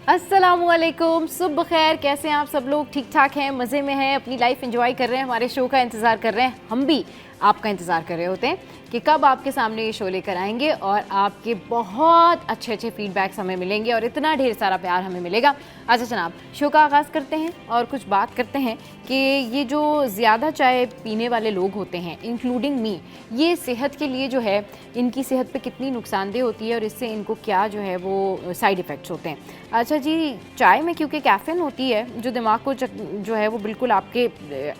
अस्सलामुअलैकुम, सुबह खैर। कैसे हैं आप सब लोग? ठीक ठाक हैं, मज़े में हैं, अपनी लाइफ एंजॉय कर रहे हैं, हमारे शो का इंतज़ार कर रहे हैं। हम भी आपका इंतज़ार कर रहे होते हैं कि कब आपके सामने ये शो लेकर आएंगे और आपके बहुत अच्छे अच्छे फीडबैक्स हमें मिलेंगे और इतना ढेर सारा प्यार हमें मिलेगा। अच्छा जनाब, शो का आगाज़ करते हैं और कुछ बात करते हैं कि ये जो ज़्यादा चाय पीने वाले लोग होते हैं, इंक्लूडिंग मी, ये सेहत के लिए जो है, इनकी सेहत पे कितनी नुकसानदेह होती है और इससे इनको क्या जो है वो साइड इफ़ेक्ट्स होते हैं। अच्छा जी, चाय में क्योंकि कैफ़ीन होती है जो दिमाग को जो है वो बिल्कुल आपके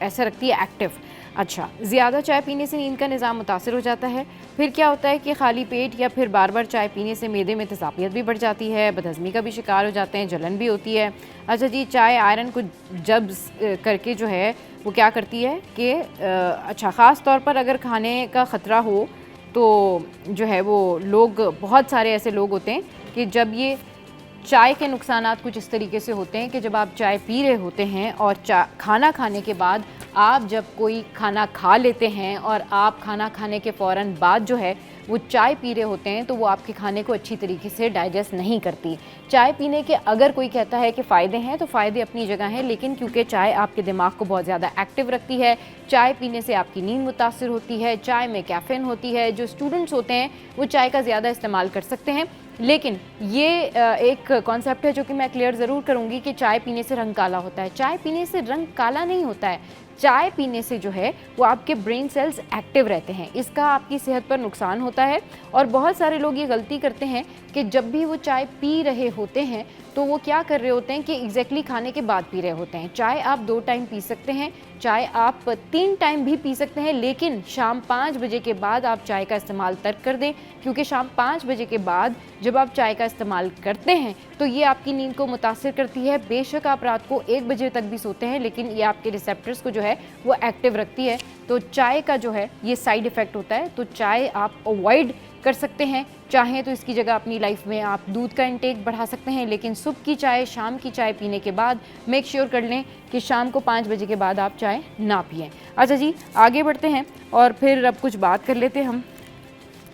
ऐसा रखती है एक्टिव। अच्छा, ज़्यादा चाय पीने से नींद का निज़ाम मुतासर हो जाता है। फिर क्या होता है कि खाली पेट या फिर बार बार चाय पीने से मैदे में तेज़ाबियत भी बढ़ जाती है, बदहज़मी का भी शिकार हो जाते हैं, जलन भी होती है। अच्छा जी, चाय आयरन को जब्स करके जो है वो क्या करती है कि अच्छा, ख़ास तौर पर अगर खाने का ख़तरा हो तो जो है वो लोग, बहुत सारे ऐसे लोग होते हैं कि जब ये चाय के नुकसानात कुछ इस तरीके से होते हैं कि जब आप चाय पी रहे होते हैं और खाना खाने के बाद आप जब कोई खाना खा लेते हैं और आप खाना खाने के फ़ौरन बाद जो है वो चाय पी रहे होते हैं तो वो आपके खाने को अच्छी तरीके से डाइजेस्ट नहीं करती। चाय पीने के अगर कोई कहता है कि फ़ायदे हैं तो फ़ायदे अपनी जगह हैं, लेकिन क्योंकि चाय आपके दिमाग को बहुत ज़्यादा एक्टिव रखती है, चाय पीने से आपकी नींद मुतासर होती है, चाय में कैफ़ीन होती है। जो स्टूडेंट्स होते हैं वो चाय का ज़्यादा इस्तेमाल कर सकते हैं, लेकिन ये एक कॉन्सेप्ट है जो कि मैं क्लियर ज़रूर करूँगी कि चाय पीने से रंग काला होता है। चाय पीने से रंग काला नहीं होता है। चाय पीने से जो है वो आपके ब्रेन सेल्स एक्टिव रहते हैं, इसका आपकी सेहत पर नुकसान होता है। और बहुत सारे लोग ये गलती करते हैं कि जब भी वो चाय पी रहे होते हैं तो वो क्या कर रहे होते हैं कि एग्जैक्टली खाने के बाद पी रहे होते हैं। चाय आप 2 टाइम पी सकते हैं, चाय आप 3 टाइम भी पी सकते हैं, लेकिन शाम 5 बजे के बाद आप चाय का इस्तेमाल तर्क कर दें, क्योंकि शाम 5 बजे के बाद जब आप चाय का इस्तेमाल करते हैं तो ये आपकी नींद को मुतासिर करती है। बेशक आप रात को 1 बजे तक भी सोते हैं, लेकिन ये आपके रिसेप्टर्स को जो है वो एक्टिव रखती है। तो चाय का जो है ये साइड इफ़ेक्ट होता है, तो चाय आप अवॉइड कर सकते हैं। चाहें तो इसकी जगह अपनी लाइफ में आप दूध का इंटेक बढ़ा सकते हैं, लेकिन सुबह की चाय, शाम की चाय पीने के बाद मेक श्योर कर लें कि शाम को 5 बजे के बाद आप चाय ना पिएं। अच्छा जी, आगे बढ़ते हैं और फिर अब कुछ बात कर लेते हैं हम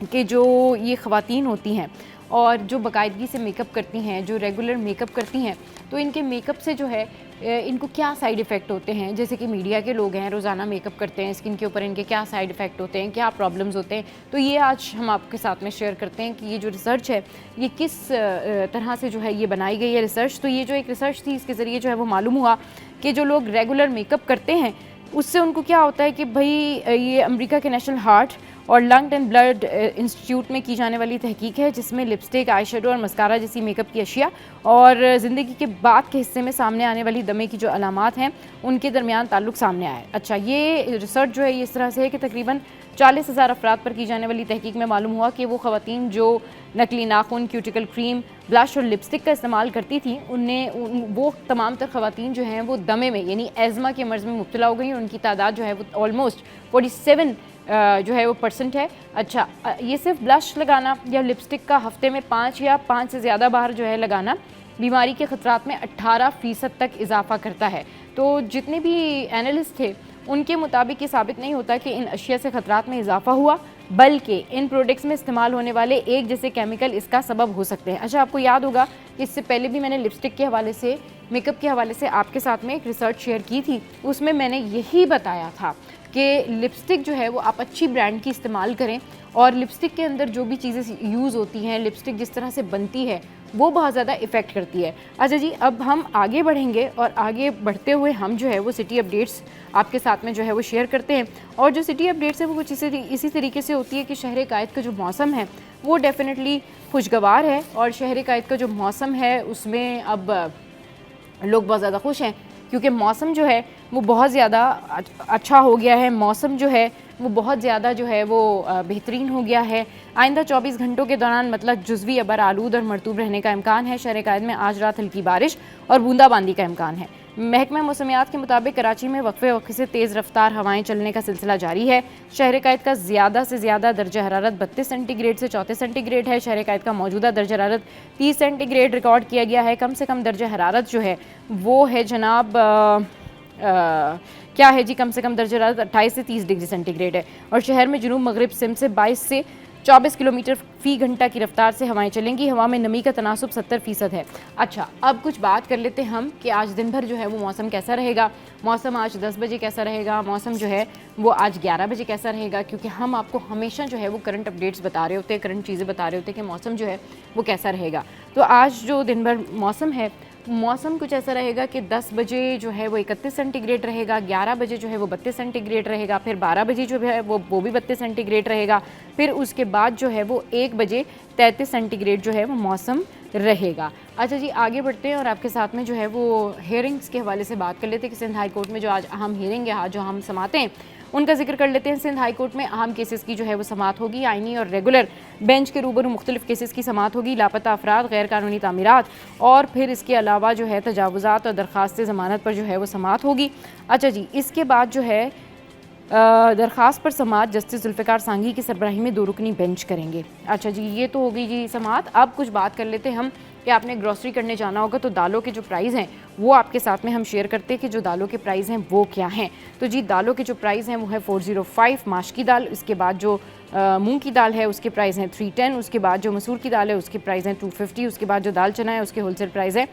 कि जो ये ख़वातीन होती हैं और जो बाकायदगी से मेकअप करती हैं, जो रेगुलर मेकअप करती हैं, तो इनके मेकअप से जो है इनको क्या साइड इफ़ेक्ट होते हैं। जैसे कि मीडिया के लोग हैं, रोज़ाना मेकअप करते हैं, स्किन के ऊपर इनके क्या साइड इफ़ेक्ट होते हैं, क्या प्रॉब्लम्स होते हैं, तो ये आज हम आपके साथ में शेयर करते हैं कि ये जो रिसर्च है ये किस तरह से जो है ये बनाई गई है रिसर्च। तो ये जो एक रिसर्च थी, इसके ज़रिए जो है वो मालूम हुआ कि जो लोग रेगुलर मेकअप करते हैं उससे उनको क्या होता है कि भाई, ये अमेरिका के नेशनल हार्ट और लंग एंड ब्लड इंस्टीट्यूट में की जाने वाली तहकीक है, जिसमें लिपस्टिक, आई शेडो और मस्कारा जैसी मेकअप की अशिया और ज़िंदगी के बाद के हिस्से में सामने आने वाली दमे की जो अलामात हैं उनके दरमियान ताल्लुक़ सामने आया है। अच्छा, ये रिसर्च जो है ये इस तरह से है कि तकरीबन 40,000 अफराद पर की जाने वाली तहकीक में मालूम हुआ कि वो ख़वातीन जो नकली नाखून, क्यूटिकल क्रीम, ब्लश और लिपस्टिक का इस्तेमाल करती थी, वो तमाम तर ख़वातीन जो हैं वो दमे में यानी एज़मा के मर्ज़ में मुब्तला हो गई। उनकी तादाद जो है वो ऑलमोस्ट 47 जो है वो % है। अच्छा, ये सिर्फ ब्लश लगाना या लिपस्टिक का हफ्ते में 5 या 5 से ज़्यादा बार जो है लगाना बीमारी के ख़तरात में 18% तक इजाफा करता है। तो जितने भी एनालिस्ट थे उनके मुताबिक ये साबित नहीं होता कि इन अशिया से ख़तरात में इजाफा हुआ, बल्कि इन प्रोडक्ट्स में इस्तेमाल होने वाले एक जैसे केमिकल इसका सबब हो सकते हैं। अच्छा, आपको याद होगा कि इससे पहले भी मैंने लिपस्टिक के हवाले से, मेकअप के हवाले से आपके साथ में एक रिसर्च शेयर की थी, उसमें मैंने यही बताया था कि लिपस्टिक जो है वो आप अच्छी ब्रांड की इस्तेमाल करें और लिपस्टिक के अंदर जो भी चीज़ें यूज़ होती हैं, लिपस्टिक जिस तरह से बनती है वो बहुत ज़्यादा इफ़ेक्ट करती है। अच्छा जी, अब हम आगे बढ़ेंगे और आगे बढ़ते हुए हम जो है वो सिटी अपडेट्स आपके साथ में जो है वो शेयर करते हैं। और जो सिटी अपडेट्स है वो कुछ इसी तरीके से होती है कि शहर कायद का जो मौसम है वो डेफिनेटली खुशगवार है और शहर कायद का जो मौसम है उसमें अब लोग बहुत ज़्यादा खुश हैं, क्योंकि मौसम जो है वो बहुत ज़्यादा अच्छा हो गया है। मौसम जो है वो बहुत ज़्यादा जो है वो बेहतरीन हो गया है। आइंदा 24 घंटों के दौरान मतलब जुज़वी अबर आलूद और मरतूब रहने का इम्कान है। शहर कायद में आज रात हल्की बारिश और बूंदाबांदी का इम्कान है। महकमा मौसमियात के मुताबिक कराची में वक्फे वक्फे से तेज़ रफ्तार हवाएं चलने का सिलसिला जारी है। शहर कायद का ज़्यादा से ज़्यादा दर्जा हरारत 32 सेंटीग्रेड से 34 सेंटीग्रेड है। शहर कायद का मौजूदा दर्जा हरारत 30 सेंटीग्रेड रिकॉर्ड किया गया है। कम से कम दर्जा हरारत जो है वो है जनाब क्या है जी, कम से कम दर्जा हरारत 28 से 30 डिग्री सेंटीग्रेड है। और शहर में जुनूब मगरिब सिम से 22 से 24 किलोमीटर फी घंटा की रफ्तार से हवाएं चलेंगी। हवा में नमी का तनासुब 70% है। अच्छा, अब कुछ बात कर लेते हैं हम कि आज दिन भर जो है वो मौसम कैसा रहेगा। मौसम आज 10 बजे कैसा रहेगा, मौसम जो है वो आज 11 बजे कैसा रहेगा, क्योंकि हम आपको हमेशा जो है वो करंट अपडेट्स बता रहे होते हैं, करंट चीज़ें बता रहे होते हैं कि मौसम जो है वो कैसा रहेगा। तो आज जो दिन भर मौसम है, मौसम कुछ ऐसा रहेगा कि 10 बजे जो है वो 31 सेंटीग्रेड रहेगा, 11 बजे जो है वो 32 सेंटीग्रेड रहेगा, फिर 12 बजे जो है वो भी 32 सेंटीग्रेड रहेगा, फिर उसके बाद जो है वो 1 बजे 33 सेंटीग्रेड जो है वो मौसम रहेगा। अच्छा जी, आगे बढ़ते हैं और आपके साथ में जो है वो हियरिंग्स के हवाले से बात कर लेते हैं कि सिंध हाई कोर्ट में जो आज अहम हियरिंग है, जो हम समाते हैं उनका जिक्र कर लेते हैं। सिंध हाई कोर्ट में अहम केसेस की जो है वो समात होगी। आइनी और रेगुलर बेंच के रूबरू मुख्तलिफ केसेस की समात होगी। लापता अफराद, गैर कानूनी तामीरात और फिर इसके अलावा जो है तजावुज़ात और दरख्वास्त ज़मानत पर जो है वो समात होगी। अच्छा जी, इसके बाद जो है दरख्वास्त पर समात जस्टिस जुल्फ़िकार सांघी की सरबराही में 2 रुकनी बेंच करेंगे। अच्छा जी, ये तो हो गई जी समात। अब कुछ बात कर लेते हैं हम कि आपने ग्रॉसरी करने जाना होगा तो दालों के जो प्राइस हैं वो आपके साथ में हम शेयर करते हैं कि जो दालों के प्राइस हैं वो क्या हैं। तो जी, दालों के जो प्राइस हैं वो है 405 माश की दाल, इसके बाद जो मूंग की दाल है उसके प्राइस हैं 310, उसके बाद जो मसूर की दाल है उसके प्राइस हैं 250, उसके बाद जो दाल चना है उसके होलसेल प्राइस है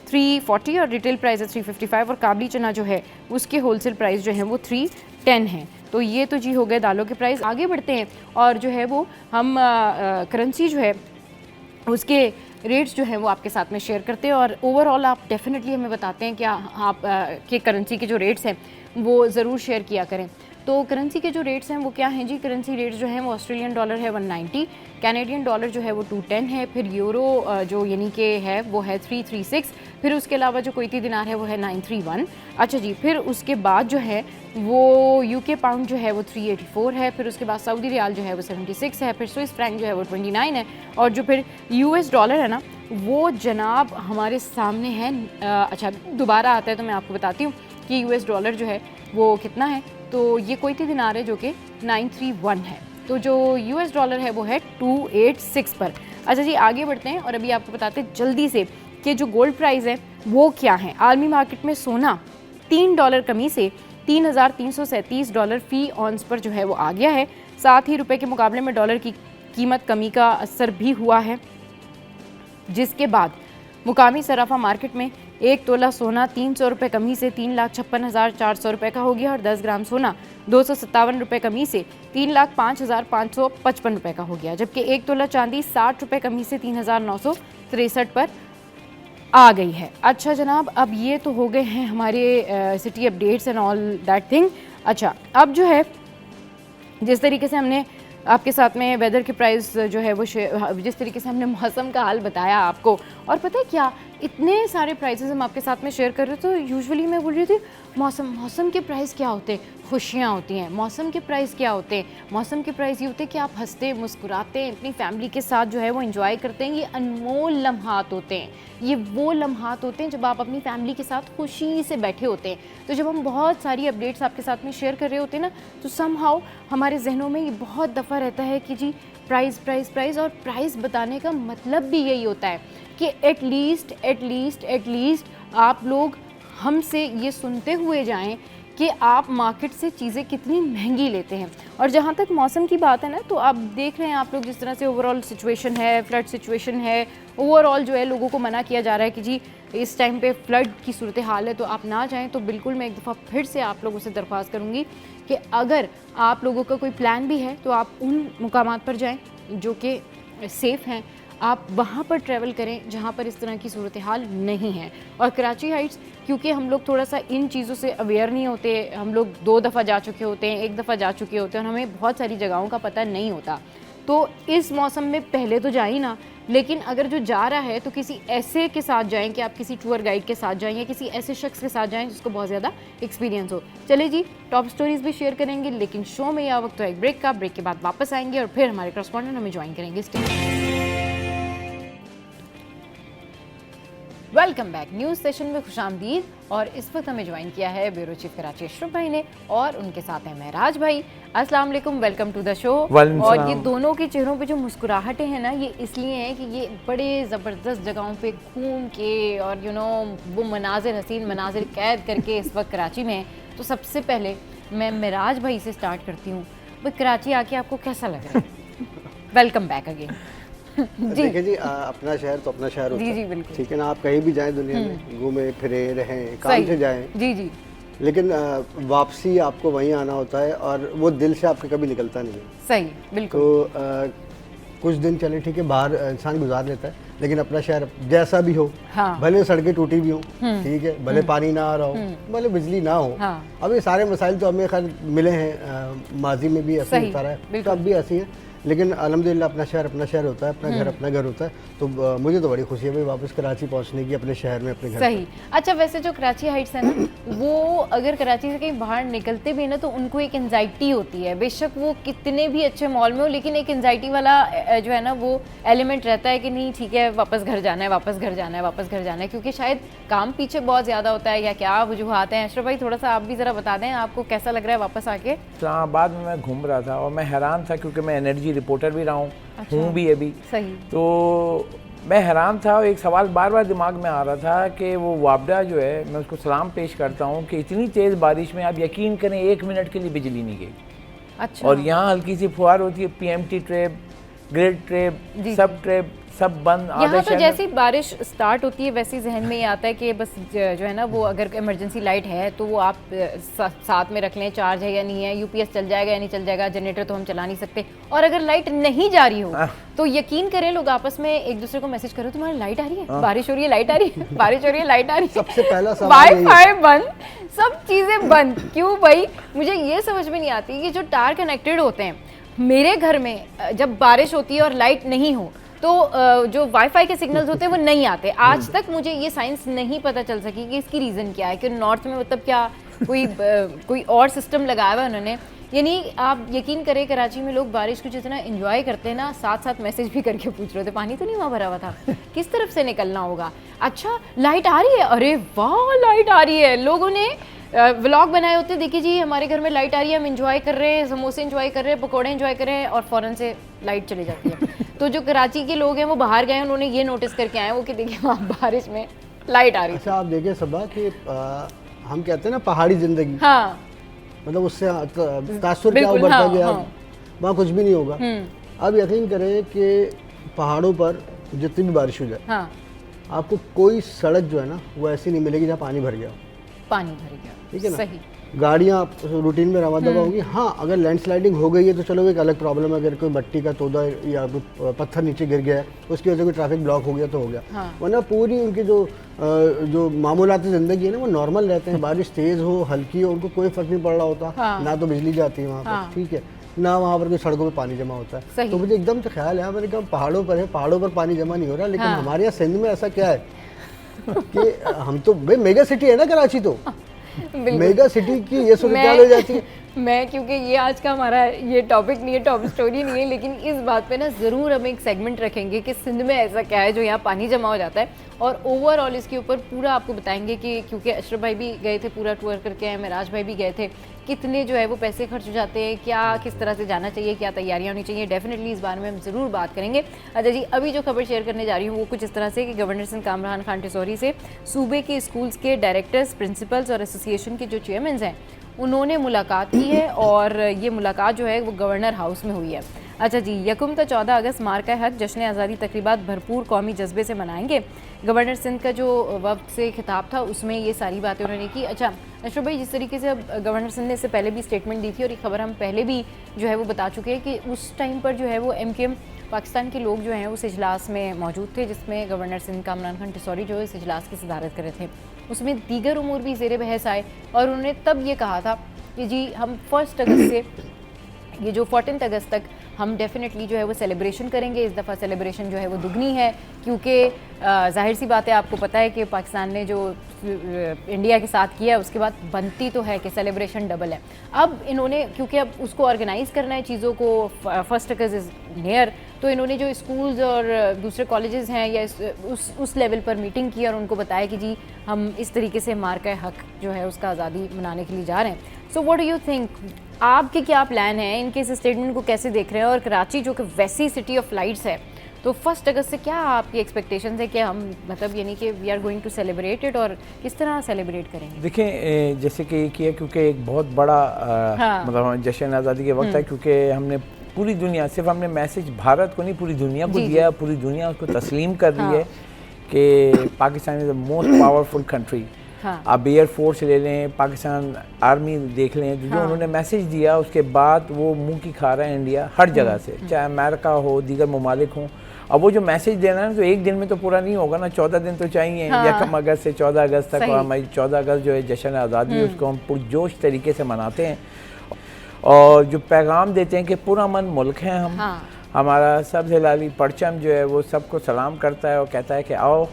340 और रिटेल प्राइस है 355 और काबली चना जो है उसके होलसेल प्राइस जो है वो 310 है। तो ये तो जी हो गए दालों के प्राइस। आगे बढ़ते हैं और जो है वो हम करेंसी जो है उसके रेट्स जो हैं वो आपके साथ में शेयर करते हैं और ओवरऑल आप डेफिनेटली हमें बताते हैं कि आप के करेंसी के जो रेट्स हैं वो ज़रूर शेयर किया करें। तो करेंसी के जो रेट्स हैं वो क्या हैं जी? करेंसी रेट्स जो हैं वो ऑस्ट्रेलियन डॉलर है 190, कैनेडियन डॉलर जो है वो 210 है, फिर यूरो जो यानी कि है वो है 336, फिर उसके अलावा जो कुवैती दिनार है वो है 931। अच्छा जी, फिर उसके बाद जो है वो यूके पाउंड जो है वो 384 है, फिर उसके बाद सऊदी रियाल जो है वो 76 है, फिर स्विस फ्रैंक जो है वो 29 है और जो फिर यूएस डॉलर है ना वो जनाब हमारे सामने है। अच्छा, दोबारा आता है तो मैं आपको बताती हूँ कि यूएस डॉलर जो है वो कितना है। तो ये कुवैती दिनार है जो कि 931 है, तो जो यूएस डॉलर है वो है 286 पर। अच्छा जी, आगे बढ़ते हैं और अभी आपको बताते हैं जल्दी से कि जो गोल्ड प्राइस है वो क्या है। आलमी मार्केट में सोना $3 कमी से $3,337 फ़ी ऑन्स पर जो है वो आ गया है। साथ ही रुपए के मुकाबले में डॉलर की कीमत कमी का असर भी हुआ है, जिसके बाद मुकामी सराफा मार्केट में 1 तोला सोना 300 रुपये कमी से 3,56,400 रुपये का हो गया और 10 ग्राम सोना 257 रुपये कमी से 3,05,555 रुपये का हो गया, जबकि 1 तोला चांदी 60 रुपये कमी से 3,963 पर आ गई है। अच्छा जनाब, अब ये तो हो गए हैं हमारे city updates and all that thing. अच्छा, अब जो है जिस तरीके से हमने आपके साथ में वेदर के प्राइस जो है वो जिस तरीके से हमने मौसम का हाल बताया आपको, और पता है क्या, इतने सारे प्राइसेस हम आपके साथ में शेयर कर रहे थे। तो यूजुअली मैं बोल रही थी मौसम के प्राइस क्या होते हैं, खुशियाँ होती हैं। मौसम के प्राइस क्या होते हैं, मौसम के प्राइस ये होते हैं कि आप हंसते मुस्कुराते हैं, अपनी फैमिली के साथ जो है वो एंजॉय करते हैं। ये अनमोल लम्हात होते हैं, ये वो लम्हात होते हैं जब आप अपनी फैमिली के साथ खुशी से बैठे होते हैं। तो जब हम बहुत सारी अपडेट्स आपके साथ में शेयर कर रहे होते हैं ना, तो समहाउ हमारे जहनों में ये बहुत दफ़ा रहता है कि जी प्राइस प्राइस प्राइस, और प्राइस बताने का मतलब भी यही होता है कि एटलीस्ट आप लोग हमसे ये सुनते हुए जाएं कि आप मार्केट से चीज़ें कितनी महंगी लेते हैं। और जहाँ तक मौसम की बात है ना, तो आप देख रहे हैं आप लोग जिस तरह से ओवरऑल सिचुएशन है, फ्लड सिचुएशन है, ओवरऑल जो है लोगों को मना किया जा रहा है कि जी इस टाइम पे फ्लड की सूरत हाल है तो आप ना जाएं। तो बिल्कुल मैं एक दफ़ा फिर से आप लोगों से दरख्वास्त करूँगी कि अगर आप लोगों का कोई प्लान भी है तो आप उन मुकामात पर जाएँ जो कि सेफ़ हैं, आप वहाँ पर ट्रैवल करें जहाँ पर इस तरह की सूरत हाल नहीं है। और कराची हाइट्स, क्योंकि हम लोग थोड़ा सा इन चीज़ों से अवेयर नहीं होते, हम लोग 2 दफ़ा जा चुके होते हैं, 1 दफ़ा जा चुके होते हैं और हमें बहुत सारी जगहों का पता नहीं होता। तो इस मौसम में पहले तो जाए ना, लेकिन अगर जो जा रहा है तो किसी ऐसे के साथ जाएं कि आप किसी टूर गाइड के साथ जाएं या किसी ऐसे शख्स के साथ जाएं जिसको बहुत ज़्यादा एक्सपीरियंस हो। चले जी, टॉप स्टोरीज़ भी शेयर करेंगे, लेकिन शो में यह वक्त तो एक ब्रेक का। ब्रेक के बाद वापस आएंगे और फिर हमारे कॉरेस्पॉन्डेंट हमें ज्वाइन करेंगे। Welcome back. न्यूज़ सेशन में खुशामदीद। और इस वक्त हमें ज्वाइन किया है ब्यूरो चीफ कराची अशरफ भाई ने, और उनके साथ हैं महराज भाई। अस्सलाम वालेकुम, वेलकम टू द शो। और ये दोनों के चेहरों पे जो मुस्कुराहटें हैं ना, ये इसलिए हैं कि ये बड़े ज़बरदस्त जगहों पे घूम के और वो मनाजिर, हसीन मनाजिर कैद करके इस वक्त कराची में हैं। तो सबसे पहले मैं महराज भाई से स्टार्ट करती हूँ। भाई, कराची आके आपको कैसा लग रहा है? Welcome back again. जी देखिए जी, अपना शहर तो अपना शहर होता है। जी बिल्कुल। ठीक है ना, आप कहीं भी जाएं दुनिया में, घूमे फिरे रहें, काम से जाएं, जी लेकिन वापसी आपको वहीं आना होता है और वो दिल से आपके कभी निकलता नहीं है। सही, बिल्कुल। तो कुछ दिन चले ठीक है, बाहर इंसान गुजार लेता है, लेकिन अपना शहर जैसा भी हो, हाँ। भले सड़कें टूटी भी हो, ठीक है, भले पानी ना आ रहा हो, भले बिजली ना हो, हाँ। अब ये सारे मसाइल तो हमें खैर मिले हैं, माजी में भी ऐसे होता रहा है, तो अब भी ऐसी है, लेकिन अल्हम्दुलिल्लाह अपना शहर होता है, अपना घर अपना घर होता है। तो मुझे तो बड़ी खुशी है भाई वापस कराची पहुंचने की, अपने शहर में, अपने घर। सही। अच्छा, वैसे जो कराची हाइट्स है ना, वो अगर कराची से कहीं बाहर निकलते भी ना तो उनको एक एंजाइटी होती है, बेशक वो कितने भी अच्छे मॉल में हो, लेकिन एक एंजाइटी वाला जो है ना वो एलिमेंट रहता है कि नहीं ठीक है, वापस घर जाना है, वापस घर जाना है, वापस घर जाना है, क्योंकि शायद काम पीछे बहुत ज़्यादा होता है या क्या वजूहात हैं। अशरफ भाई थोड़ा सा आप भी ज़रा बता दें, आपको कैसा लग रहा है वापस आके? इस्लामाबाद में मैं घूम रहा था और मैं हैरान था, क्योंकि मैं एनर्जी रिपोर्टर भी रहा हूँ, हूँ भी अभी। सही। तो मैं हैरान था और एक सवाल बार बार दिमाग में आ रहा था कि वो वापडा जो है, मैं उसको सलाम पेश करता हूँ कि इतनी तेज़ बारिश में आप यकीन करें 1 मिनट के लिए बिजली नहीं गई। अच्छा। और यहाँ हल्की सी फुहार होती है, PMT ट्रेप, ग्रिड ट्रेप, सब बंद। यहाँ तो जैसी बारिश स्टार्ट होती है वैसे जहन में ये आता है कि बस जो है ना वो अगर इमरजेंसी लाइट है तो वो आप साथ में रख लें, चार्ज है या नहीं है, UPS चल जाएगा या नहीं चल जाएगा, जनरेटर तो हम चला नहीं सकते। और अगर लाइट नहीं जा रही हो तो यकीन करें लोग आपस में एक दूसरे को मैसेज करो तुम्हारी लाइट आ रही है, बारिश हो रही है लाइट आ रही है, बारिश हो रही है लाइट आ रही है। सबसे पहला सवाल वाईफाई बंद, सब चीज़ें बंद। क्यों भाई? मुझे ये समझ में नहीं आती कि जो तार कनेक्टेड होते हैं, मेरे घर में जब बारिश होती है और लाइट नहीं हो तो जो वाईफाई के सिग्नल्स होते हैं वो नहीं आते। आज तक मुझे ये साइंस नहीं पता चल सकी कि इसकी रीज़न क्या है, कि नॉर्थ में मतलब क्या कोई और सिस्टम लगाया हुआ है उन्होंने। यानी आप यकीन करें कराची में लोग बारिश को जितना एंजॉय करते हैं ना, साथ साथ मैसेज भी करके पूछ रहे थे पानी तो नहीं वहाँ भरा हुआ था, किस तरफ से निकलना होगा। अच्छा लाइट आ रही है, अरे वाह लाइट आ रही है। लोगों ने व्लॉग बनाए होते, देखिए जी हमारे घर में लाइट आ रही है, हम इंजॉय कर रहे हैं, समोसे इंजॉय कर रहे हैं, पकौड़े इंजॉय कर रहे हैं, और फ़ौरन से लाइट चली जाती है। तो जो कराची के लोग हैं वो बाहर गए, उन्होंने ये नोटिस करके आए वो कि देखिए वहाँ बारिश में लाइट आ रही है। अच्छा आप देखिए सबा कि हम कहते हैं ना पहाड़ी जिंदगी, हाँ मतलब उससे तासुर क्या उभरता गया, वहाँ कुछ भी नहीं होगा। अब यकीन करें कि पहाड़ों पर जितनी भी बारिश हो जाए, आपको कोई सड़क जो है ना वो ऐसी नहीं मिलेगी जहाँ पानी भर गया, पानी भर गया, ठीक है ना। सही। गाड़ियाँ रूटीन में रवा दवा होगी। हाँ अगर लैंडस्लाइडिंग हो गई है तो चलो एक अलग प्रॉब्लम है, अगर कोई मट्टी का तोदा या पत्थर नीचे गिर गया है उसकी वजह से कोई ट्रैफिक ब्लॉक हो गया तो हो गया। वरना पूरी उनकी जो मामूलाती ज़िंदगी है ना वो नॉर्मल रहते हैं। बारिश तेज़ हो हल्की हो उनको कोई फ़र्क नहीं पड़ रहा होता, ना तो बिजली जाती है वहाँ पर, ठीक है, ना वहाँ पर कोई सड़कों पे पानी जमा होता है। तो मुझे एकदम से ख्याल है, मैंने कहा पहाड़ों पर है, पहाड़ों पर पानी जमा नहीं हो रहा, लेकिन हमारे यहाँ सिंध में ऐसा क्या है कि हम तो भाई मेगा सिटी है ना कराची, तो मेगा सिटी की ये सूरत क्या हो जाती है। मैं क्योंकि ये आज का हमारा ये टॉपिक नहीं है, टॉप स्टोरी नहीं है, लेकिन इस बात पे ना ज़रूर हम एक सेगमेंट रखेंगे कि सिंध में ऐसा क्या है जो यहाँ पानी जमा हो जाता है, और ओवरऑल इसके ऊपर पूरा आपको बताएंगे कि क्योंकि अशरफ भाई भी गए थे पूरा टूर करके आए, मेराज भाई भी गए थे, कितने जो है वो पैसे खर्च हो जाते हैं, क्या किस तरह से जाना चाहिए, क्या तैयारियाँ होनी चाहिए, डेफिनेटली इस बारे में हम ज़रूर बात करेंगे। अच्छा जी, अभी जो खबर शेयर करने जा रही हूँ वो कुछ इस तरह से कि गवर्नर सिंध कामरान खान टिसौरी से सूबे के स्कूल्स के डायरेक्टर्स, प्रिंसिपल्स और एसोसिएशन के जो चेयरमैन हैं उन्होंने मुलाकात की है, और ये मुलाकात जो है वो गवर्नर हाउस में हुई है। अच्छा जी, 1 से 14 अगस्त मार्का हक जश्न आज़ादी तकरीबात भरपूर कौमी जज्बे से मनाएंगे। गवर्नर सिंध का जो वक्त से खिताब था उसमें ये सारी बातें उन्होंने की। अच्छा अशरफ भाई, जिस तरीके से अब गवर्नर सिंध ने इससे पहले भी स्टेटमेंट दी थी और ये खबर हम पहले भी जो है वो बता चुके हैं कि उस टाइम पर जो है वो MKM पाकिस्तान के लोग जो हैं उस इजलास में मौजूद थे जिसमें गवर्नर सिंध कामरान खान टिसौरी जो है इस इजलास की सदारत कर रहे थे। उसमें दीगर उमूर भी ज़ेर बहस आए और उन्होंने तब ये कहा था कि जी हम 1 अगस्त से ये जो 14 अगस्त तक हम डेफिनेटली जो है वो सेलिब्रेशन करेंगे। इस दफ़ा सेलिब्रेशन जो है वो दुगनी है, क्योंकि जाहिर सी बात है, आपको पता है कि पाकिस्तान ने जो इंडिया के साथ किया उसके बाद बनती तो है कि सेलिब्रेशन डबल है। अब इन्होंने क्योंकि अब उसको ऑर्गेनाइज़ करना है चीज़ों को, 1 अगस्त इज़ नियर, तो इन्होंने जो स्कूल्स और दूसरे कॉलेजेस हैं या उस लेवल पर मीटिंग की और उनको बताया कि जी हम इस तरीके से मार्का हक जो है उसका आज़ादी मनाने के लिए जा रहे हैं। So what do you think, आपके क्या प्लान है, इनके इस स्टेटमेंट को कैसे देख रहे हैं? और कराची जो कि वैसी सिटी ऑफ लाइट्स है, तो 1 अगस्त से क्या आपकी एक्सपेक्टेशंस है कि हम मतलब यानी कि we are going to celebrate it, और किस तरह सेलिब्रेट करेंगे? देखें, जैसे कि ये किया क्योंकि एक बहुत बड़ा मतलब जश्न आज़ादी के वक्त है, क्योंकि हमने पूरी दुनिया, सिर्फ हमने मैसेज भारत को नहीं पूरी दुनिया को जी, दिया, पूरी दुनिया उसको तस्लीम कर रही है कि Pakistan is the most powerful country. आप एयर फोर्स ले लें, पाकिस्तान आर्मी देख लें, जो उन्होंने मैसेज दिया उसके बाद वो मुंह की खा रहा है इंडिया हर जगह से, चाहे अमेरिका हो, दीगर ममालिक हों। अब वो जो मैसेज देना है तो एक दिन में तो पूरा नहीं होगा ना, 14 दिन तो चाहिए, यकम अगस्त से 14 अगस्त तक। और हमारी 14 अगस्त जो है जश्न आज़ादी, उसको हम पुरजोश तरीके से मनाते हैं और जो पैगाम देते हैं कि पुरअमन मुल्क हैं हम। हमारा सब्ज़ हिलाली परचम जो है वो सबको सलाम करता है और कहता है कि आओ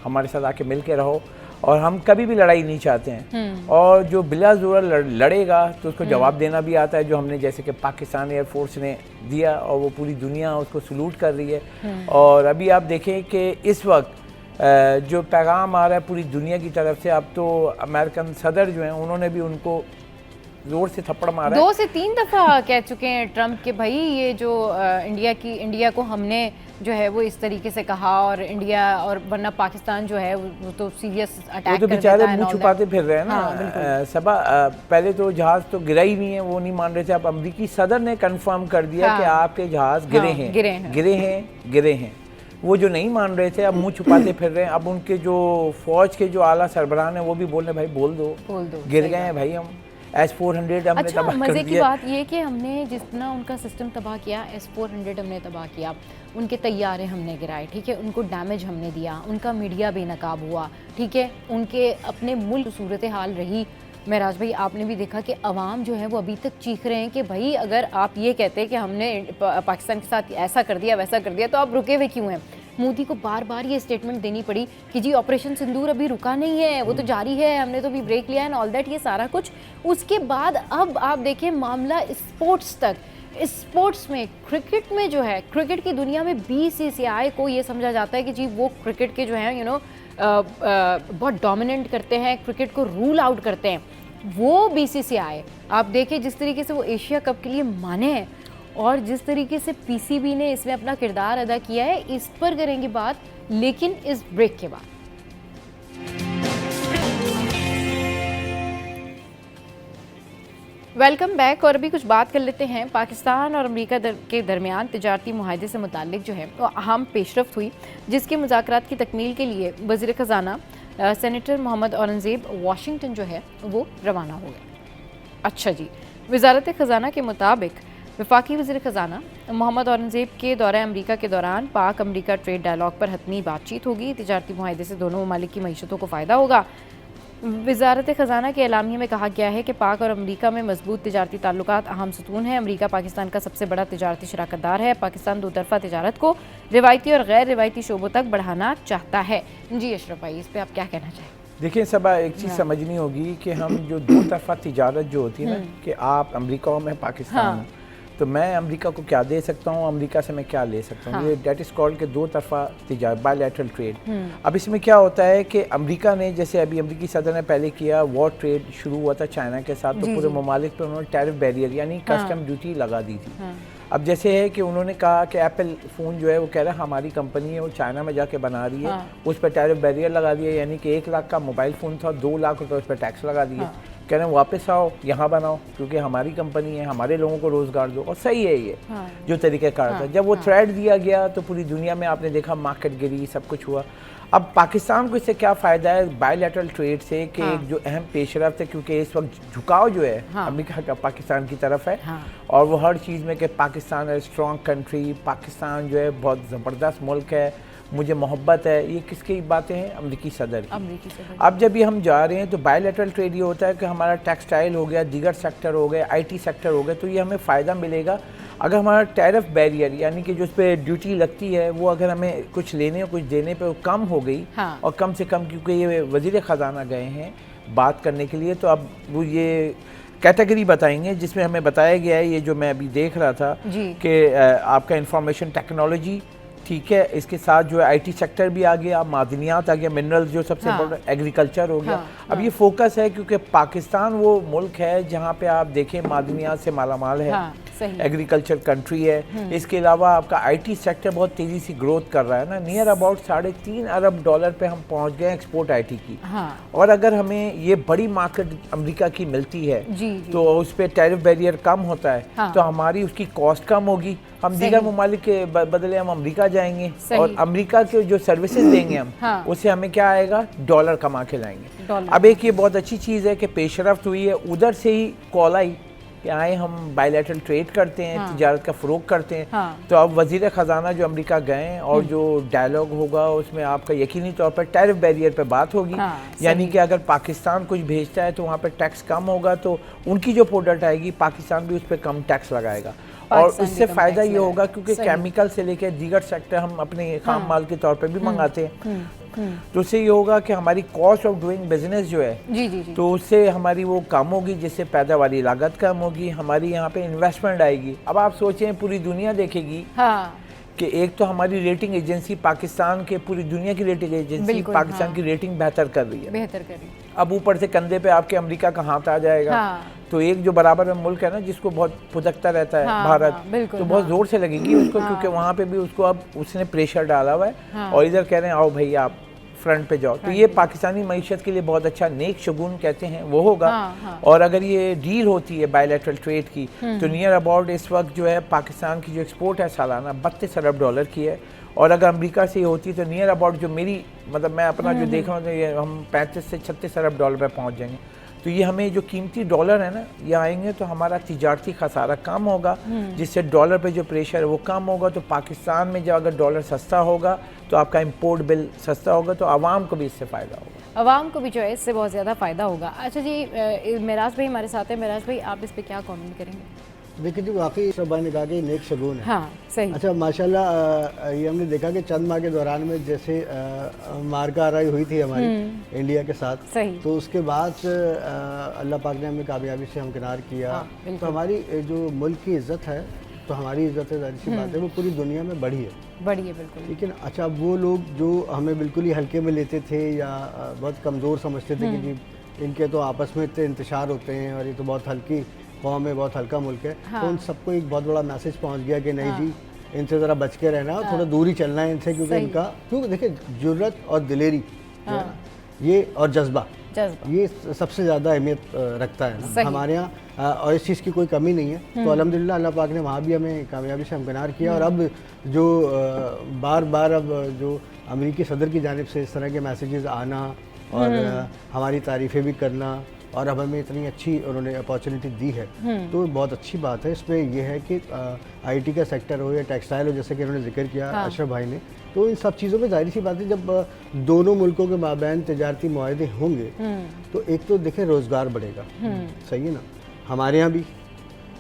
हमारे साथ आके मिल के रहो, और हम कभी भी लड़ाई नहीं चाहते हैं। और जो बिला ज़रूरत लड़ेगा तो उसको जवाब देना भी आता है, जो हमने जैसे कि पाकिस्तान एयरफोर्स ने दिया और वो पूरी दुनिया उसको सलूट कर रही है। और अभी आप देखें कि इस वक्त जो पैगाम आ रहा है पूरी दुनिया की तरफ से, अब तो अमेरिकन सदर जो हैं उन्होंने भी उनको जोर से थप्पड़ मारा है। 2 से 3 दफ़ा कह चुके हैं ट्रंप के भाई ये जो इंडिया को हमने जो है वो इस तरीके से कहा, और इंडिया और वरना पाकिस्तान जो है वो तो सीरियस अटैक कर देता है। वो तो बेचारे मुंह छुपाते फिर रहे हैं ना। सबा पहले तो जहाज तो गिरा ही नहीं है, वो नहीं मान रहे थे। अब अमेरिकी सदर ने कंफर्म कर दिया कि आपके जहाज गिरे हैं। वो जो नहीं मान रहे थे अब मुंह छुपाते फिर रहे हैं। अब उनके जो फौज के जो आला सरबराह हैं वो भी बोल रहे भाई बोल दो गिर गए हैं भाई हम। S-400 हमने तबाह कर दिया। मज़े की बात ये कि हमने जितना उनका सिस्टम तबाह किया, S-400 हमने तबाह किया, उनके तैयारे हमने गिराए, ठीक है, उनको डैमेज हमने दिया, उनका मीडिया बेनकाब हुआ, ठीक है, उनके अपने मुल्क सूरत हाल रही। महराज भाई आपने भी देखा कि अवाम जो है वो अभी तक चीख रहे हैं कि भाई अगर आप ये कहते हैं कि हमने पाकिस्तान के साथ ऐसा कर दिया वैसा कर दिया तो आप रुके हुए क्यों हैं। मोदी को बार बार ये स्टेटमेंट देनी पड़ी कि जी ऑपरेशन सिंदूर अभी रुका नहीं है, वो तो जारी है, हमने तो अभी ब्रेक लिया है ऑल दैट, ये सारा कुछ। उसके बाद अब आप देखें मामला स्पोर्ट्स तक, स्पोर्ट्स में क्रिकेट में जो है, क्रिकेट की दुनिया में BCCI को ये समझा जाता है कि जी वो क्रिकेट के जो है बहुत डोमिनेंट करते हैं, क्रिकेट को रूल आउट करते हैं। वो BCCI आप देखें जिस तरीके से वो एशिया कप के लिए माने हैं और जिस तरीके से PCB ने इसमें अपना किरदार अदा किया है, इस पर करेंगे बात लेकिन इस ब्रेक के बाद। Welcome back. और अभी कुछ बात कर लेते हैं पाकिस्तान और अमेरिका के दरमियान तिजारती मुआहदे से मुताल्लिक जो है वो अहम पेशरफ्त हुई, जिसके मुज़ाकरात की तकमील के लिए वज़ीर ख़ज़ाना सेनेटर मोहम्मद औरंगज़ेब वाशिंगटन जो है वो रवाना हो गए। अच्छा जी, वज़ारत ख़ज़ाना के मुताबिक वफाकी वज़ीर ख़ज़ाना मोहम्मद औरंगज़ेब के दौरे अमरीका के दौरान पाक अमरीका ट्रेड डायलॉग पर हतमी बातचीत होगी। तिजारती मुआहदे से दोनों ममालिक की मईशतों को फ़ायदा होगा। वज़ारत ख़ज़ाना के एलामिये में कहा गया है कि पाक और अमरीका में मजबूत तिजारती ताल्लुकात अहम सतून है। अमरीका पाकिस्तान का सबसे बड़ा तिजारती शराकतदार है। पाकिस्तान दो तरफ़ा तिजारत को रिवायती और गैर रिवायती शोबों तक बढ़ाना चाहता है। जी अशरफ भाई, इस पर आप क्या कहना चाहें? देखिए सबा, एक चीज़ समझनी होगी कि हम जो दो तरफ़ा तिजारत जो होती है ना, कि आप अमरीका और मैं पाकिस्तान, तो मैं अमेरिका को क्या दे सकता हूँ, अमेरिका से मैं क्या ले सकता हूँ, ये डेट इज़ कॉल्ड के दो तरफ़ा तिजारत, बायलैटरल ट्रेड। अब इसमें क्या होता है कि अमेरिका ने, जैसे अभी अमेरिकी सदर ने पहले किया, वॉर ट्रेड शुरू हुआ था चाइना के साथ, तो पूरे ममालिक पर उन्होंने टैरिफ बैरियर यानी कस्टम ड्यूटी लगा दी थी। अब जैसे है कि उन्होंने कहा कि एप्पल फ़ोन जो है वो कह रहा है हमारी कंपनी है, वो चाइना में जाके बना रही है, उस पर टैरिफ बैरियर लगा दिया, यानी कि 1 लाख का मोबाइल फ़ोन था, 2 लाख रुपये उस पर टैक्स लगा दिए। कह रहे हैं वापस आओ, यहाँ बनाओ, क्योंकि हमारी कंपनी है, हमारे लोगों को रोज़गार दो। और सही है ये जो तरीक़ाकार था। जब वो थ्रेट दिया गया तो पूरी दुनिया में आपने देखा मार्केट गिरी, सब कुछ हुआ। अब पाकिस्तान को इससे क्या फ़ायदा है बायलैटरल ट्रेड से, कि एक जो अहम पेशरफ्त है, क्योंकि इस वक्त झुकाव जो है अमेरिका का पाकिस्तान की तरफ है, और वो हर चीज़ में कि पाकिस्तान है स्ट्रॉन्ग कंट्री, पाकिस्तान जो है बहुत ज़बरदस्त मुल्क है, मुझे मोहब्बत है, ये किसकी बातें हैं? अमेरिकी सदर की। अब जब ये हम जा रहे हैं तो बायलैटरल ट्रेड ये होता है कि हमारा टेक्सटाइल हो गया, दीगर सेक्टर हो गए, IT सेक्टर हो गए, तो ये हमें फ़ायदा मिलेगा अगर हमारा टैरिफ बैरियर यानी कि जो उस पर ड्यूटी लगती है वो अगर हमें कुछ लेने और कुछ देने पे वो कम हो गई। और कम से कम, क्योंकि ये वज़ीर ख़ज़ाना गए हैं बात करने के लिए, तो अब वो ये कैटेगरी बताएंगे जिसमें हमें बताया गया है, ये जो मैं अभी देख रहा था कि आपका इंफॉर्मेशन टेक्नोलॉजी, ठीक है, इसके साथ जो है IT सेक्टर भी आ गया, मादनियात आ गया, मिनरल्स जो सबसे बड़ा, एग्रीकल्चर हो गया। अब ये फोकस है क्योंकि पाकिस्तान वो मुल्क है जहाँ पे आप देखें मादनियात से मालामाल है, सही। एग्रीकल्चर कंट्री है। इसके अलावा आपका आईटी सेक्टर बहुत तेज़ी से ग्रोथ कर रहा है ना, नियर अबाउट $3.5 अरब पे हम पहुंच गए एक्सपोर्ट आईटी की। हाँ। और अगर हमें ये बड़ी मार्केट अमेरिका की मिलती है जी। तो उस पर टैरिफ बैरियर कम होता है। हाँ। तो हमारी उसकी कॉस्ट कम होगी, हम दीगर ममालिक के बदले हम अमेरिका जाएंगे और अमेरिका के जो सर्विसेज देंगे हम, हाँ। उससे हमें क्या आएगा, डॉलर कमा के लाएंगे। अब एक ये बहुत अच्छी चीज़ है कि पेशरफ्त हुई है, उधर से ही कॉल आई कि आए हम बायलैटरल ट्रेड करते हैं, हाँ। तिजारत का फ़रोग करते हैं। हाँ। तो अब वज़ीर ख़जाना जो अमेरिका गए और जो डायलॉग होगा उसमें आपका यकीनी तौर पर टैरिफ बैरियर पे बात होगी। हाँ, यानी कि अगर पाकिस्तान कुछ भेजता है तो वहाँ पर टैक्स कम होगा, तो उनकी जो प्रोडक्ट आएगी पाकिस्तान भी उस पर कम टैक्स लगाएगा। और इससे फ़ायदा ये होगा क्योंकि केमिकल से लेकर दीगर सेक्टर हम अपने खाम माल के तौर पे भी मंगाते हैं। तो उससे ये होगा कि हमारी कॉस्ट ऑफ डूइंग बिजनेस जो है, जी। तो उससे हमारी वो कम होगी, जिससे पैदावारी लागत कम होगी, हमारी यहाँ पे इन्वेस्टमेंट आएगी। अब आप सोचें पूरी दुनिया देखेगी। हाँ। कि एक तो हमारी रेटिंग एजेंसी पाकिस्तान के, पूरी दुनिया की रेटिंग एजेंसी पाकिस्तान की रेटिंग बेहतर कर रही है। अब ऊपर से कंधे पे आपके अमेरिका का हाथ आ जाएगा। हाँ। तो एक जो बराबर में मुल्क है ना जिसको बहुत पुदकता रहता है, भारत, तो बहुत जोर से लगेगी उसको, क्योंकि वहाँ पे भी उसको अब उसने प्रेशर डाला हुआ है और इधर कह रहे हैं आओ भाई आप फ्रंट पे जाओ। तो ये पाकिस्तानी मईशत के लिए बहुत अच्छा नेक शगुन कहते हैं वो होगा। और अगर ये डील होती है बायलैटरल ट्रेड की, तो नियर अबाउट इस वक्त जो है पाकिस्तान की जो एक्सपोर्ट है सालाना $32 अरब की है। और अगर अमेरिका से होती तो नियर अबाउट जो मेरी मतलब मैं अपना जो देख रहा हूँ, ये हम 35 से 36 अरब डॉलर पे पहुँच जाएंगे। तो ये हमें जो कीमती डॉलर है ना, ये आएंगे तो हमारा तिजारती खसारा कम होगा, जिससे डॉलर पे जो प्रेशर है वो कम होगा। तो पाकिस्तान में जब अगर डॉलर सस्ता होगा तो आपका इंपोर्ट बिल सस्ता होगा, तो आवाम को भी इससे फ़ायदा होगा। आवाम को भी जो है इससे बहुत ज़्यादा फ़ायदा होगा। अच्छा जी, मेराज भाई हमारे साथ है। मेराज भाई आप इस पर क्या कमेंट करेंगे? देखिए जी, वाकई सब भाई ने कहा कि नेक शगुन है। हाँ, सही। अच्छा माशाल्लाह, ये हमने देखा कि चंद माह के दौरान में जैसे मारकाराई हुई थी हमारी इंडिया के साथ, सही। तो उसके बाद अल्लाह पाक ने हमें कामयाबी से हमकिनार किया। हाँ, तो हमारी जो मुल्क की इज़्ज़त है, तो हमारी इज़्ज़त है, जाहिर सी बात है, वो पूरी दुनिया में बढ़ी है। बिल्कुल। लेकिन अच्छा, वो लोग जो हमें बिल्कुल ही हल्के में लेते थे या बहुत कमज़ोर समझते थे कि जी इनके तो आपस में इतने इंतशार होते हैं और ये तो बहुत हल्की कौम है, बहुत हल्का मुल्क है। हाँ। तो उन सबको एक बहुत बड़ा मैसेज पहुंच गया कि नहीं जी, इनसे ज़रा बच के रहना, थोड़ा दूरी चलना है इनसे, क्योंकि इनका, क्योंकि देखिए जुर्रत और दिलेरी ये और जज्बा ये सबसे ज़्यादा अहमियत रखता है ना हमारे यहाँ, और इस चीज़ की कोई कमी नहीं है। तो अल्हम्दुलिल्लाह अल्लाह पाक ने वहाँ भी हमें कामयाबी से हमकिनार किया। और अब जो बार बार अब जो अमेरिकी सदर की जानिब से इस तरह के मैसेजेस आना और हमारी तारीफ़ें भी करना, और अब हमें इतनी अच्छी उन्होंने अपॉर्चुनिटी दी है, तो बहुत अच्छी बात है। इसमें यह है कि आईटी का सेक्टर हो या टेक्सटाइल हो, जैसे कि उन्होंने जिक्र किया अशरफ भाई ने, तो इन सब चीज़ों में जाहिर सी बात है जब दोनों मुल्कों के माबैन तिजारती मुआहदे होंगे तो एक तो देखें रोज़गार बढ़ेगा, सही है ना, हमारे यहाँ भी,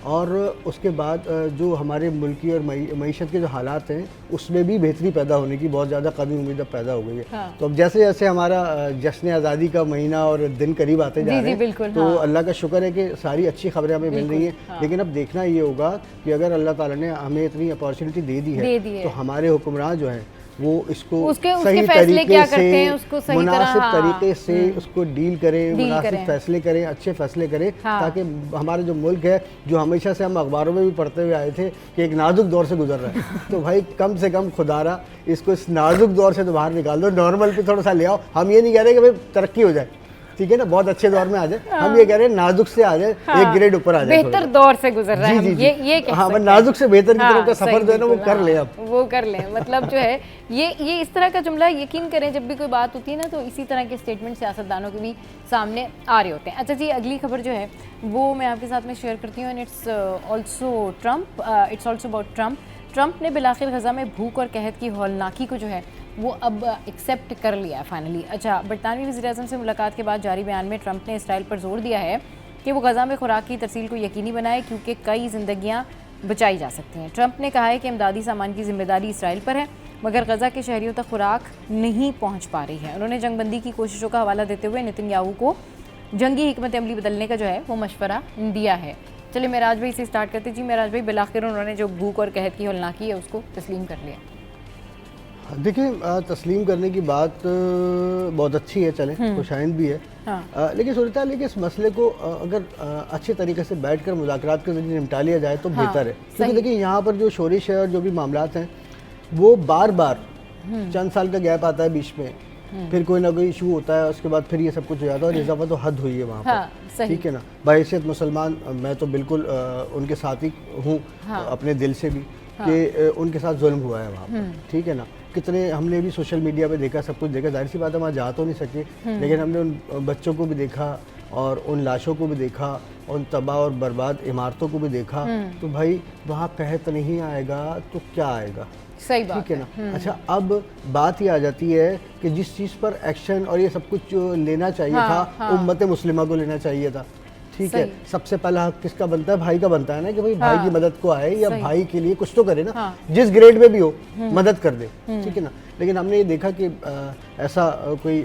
और उसके बाद जो हमारे मुल्की और मईशत के जो हालात हैं उसमें भी बेहतरी पैदा होने की बहुत ज़्यादा कभी उम्मीद अब पैदा हो गई है। हाँ। तो अब जैसे जैसे हमारा जश्न आज़ादी का महीना और दिन करीब आते जा रहे हैं, तो अल्लाह का शुक्र है कि सारी अच्छी खबरें हमें मिल रही हैं। हाँ। लेकिन अब देखना ये होगा कि अगर अल्लाह ताला ने हमें इतनी अपॉर्चुनिटी दे दी है तो हमारे हुक्मरान जो हैं वो इसको सही तरीके से, उसको मुनासिब तरीके से उसको डील करें, मुनासिब फैसले करें, अच्छे फैसले करें, ताकि हमारा जो मुल्क है, जो हमेशा से हम अखबारों में भी पढ़ते हुए आए थे कि एक नाजुक दौर से गुजर रहा है, तो भाई कम से कम खुदारा इसको इस नाजुक दौर से तो बाहर निकाल दो, नॉर्मल पे थोड़ा सा ले आओ। हम ये नहीं कह रहे कि भाई तरक्की हो जाए, ठीक है ना, बहुत अच्छे दौर में आ जाए, हम ये कह रहे हैं नाजुक से आ जाए, एक ग्रेड ऊपर आ जाए, बेहतर दौर से गुजर रहा है, ये कह हाँ, नाजुक से बेहतर की तरफ का सफर जो है ना वो कर ले, अब वो कर ले। मतलब जो है ये इस तरह का जुमला यकीन करें जब भी कोई बात होती है ना, तो इसी तरह के स्टेटमेंट सियासतदानों के भी सामने आ रहे होते हैं। अच्छा जी, अगली खबर जो है वो मैं आपके साथ में शेयर करती हूँ, and it's also about Trump ने बिलाखिर गज़ा में भूख और कहत की हौलनाकी को जो है वो अब एक्सेप्ट कर लिया है फाइनली। अच्छा, बरतानवी वज़ीर-ए-आज़म से मुलाकात के बाद जारी बयान में ट्रंप ने इसराइल पर जोर दिया है कि वो गज़ा में खुराक की तरसील को यकीनी बनाए, क्योंकि कई ज़िंदगियाँ बचाई जा सकती हैं। ट्रंप ने कहा है कि इमदादी सामान की जिम्मेदारी इसराइल पर है, मगर गज़ा के शहरियों तक खुराक नहीं पहुँच पा रही है। उन्होंने जंगबंदी की कोशिशों का हवाला देते हुए नेतन्याहू को जंगी हिकमत अमली बदलने का जो है वो मशवरा दिया है। चलिए मेराज भाई से स्टार्ट करते जी। मेराज भाई, बिलाखिर उन्होंने जो भूख और कहत की हौलनाकी है उसको तस्लीम कर लिया। देखिए तस्लीम करने की बात बहुत अच्छी है, चले खुशाइंद भी है। हाँ। लेकिन सूरत हाल है कि इस मसले को अगर अच्छे तरीके से बैठकर मुज़ाकरात के जरिए निपटा लिया जाए तो बेहतर है। क्योंकि देखिए यहाँ पर जो शोरिश है और जो भी मामलात हैं वो बार बार चंद साल का गैप आता है बीच में, फिर कोई ना कोई इशू होता है, उसके बाद फिर ये सब कुछ हो जाता है और इजाफा तो हद हुई है वहाँ पर। ठीक है ना, बहैसियत मुसलमान मैं तो बिल्कुल उनके साथ ही हूँ, अपने दिल से भी, कि उनके साथ जुल्म हुआ है वहाँ पर। ठीक है ना, कितने हमने भी सोशल मीडिया पे देखा, सब कुछ देखा, जाहिर सी बात है वहाँ जा तो नहीं सके, लेकिन हमने उन बच्चों को भी देखा और उन लाशों को भी देखा, उन तबाह और बर्बाद इमारतों को भी देखा। तो भाई वहाँ कहत नहीं आएगा तो क्या आएगा? सही बात, ठीक है ना। अच्छा, अब बात ये आ जाती है कि जिस चीज़ पर एक्शन और ये सब कुछ जो लेना चाहिए था, उम्मत मुस्लिमा को लेना चाहिए था। ठीक है, सबसे पहला हक किसका बनता है? भाई का बनता है ना, कि भाई भाई की मदद को आए या भाई के लिए कुछ तो करे ना, जिस ग्रेड में भी हो मदद कर दे। ठीक है ना, लेकिन हमने ये देखा कि ऐसा कोई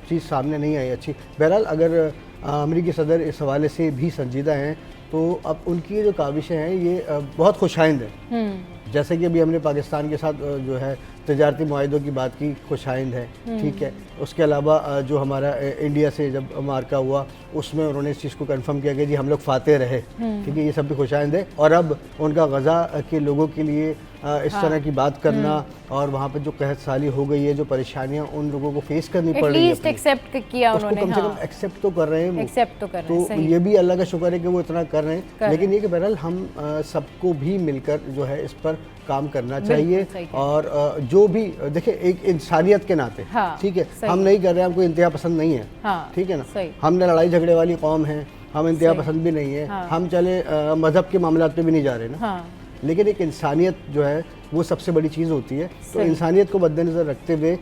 चीज़ सामने नहीं आई अच्छी। बहरहाल अगर अमेरिकी सदर इस हवाले से भी संजीदा हैं तो अब उनकी जो काविशें हैं ये बहुत खुशाइंद हैं। जैसे कि अभी हमने पाकिस्तान के साथ जो है तजारती मुआहिदों की बात की, खुशाइंद है। ठीक है, उसके अलावा जो हमारा इंडिया से जब मार्का हुआ उसमें उन्होंने इस चीज़ को कंफर्म किया कि जी हम लोग फाते रहे। ठीक है, ये सब भी खुशाइंद है। और अब उनका गज़ा के लोगों के लिए इस तरह की बात करना और वहाँ पर जो कहत साली हो गई है, जो परेशानियाँ उन लोगों को फेस करनी पड़ रही है, एक्सेप्ट किया उन्होंने, कम से कम एक्सेप्ट तो कर रहे हैं, एक्सेप्ट तो कर रहे हैं। तो ये भी अल्लाह का शुक्र है कि वो इतना कर रहे हैं। लेकिन ये कि बहरहाल हम सबको भी मिलकर जो है इस पर काम करना चाहिए। और जो भी देखिए एक इंसानियत के नाते, ठीक है, हम नहीं कर रहे हैं, हमको इंतहा पसंद नहीं है। ठीक है ना, हम न लड़ाई झगड़े वाली कौम है, हम इंतहा पसंद भी नहीं है, हम चले मजहब के मामलात पे भी नहीं जा रहे ना। लेकिन एक इंसानियत जो है वो सबसे बड़ी चीज़ होती है। तो इंसानियत को मद्देनज़र रखते हुए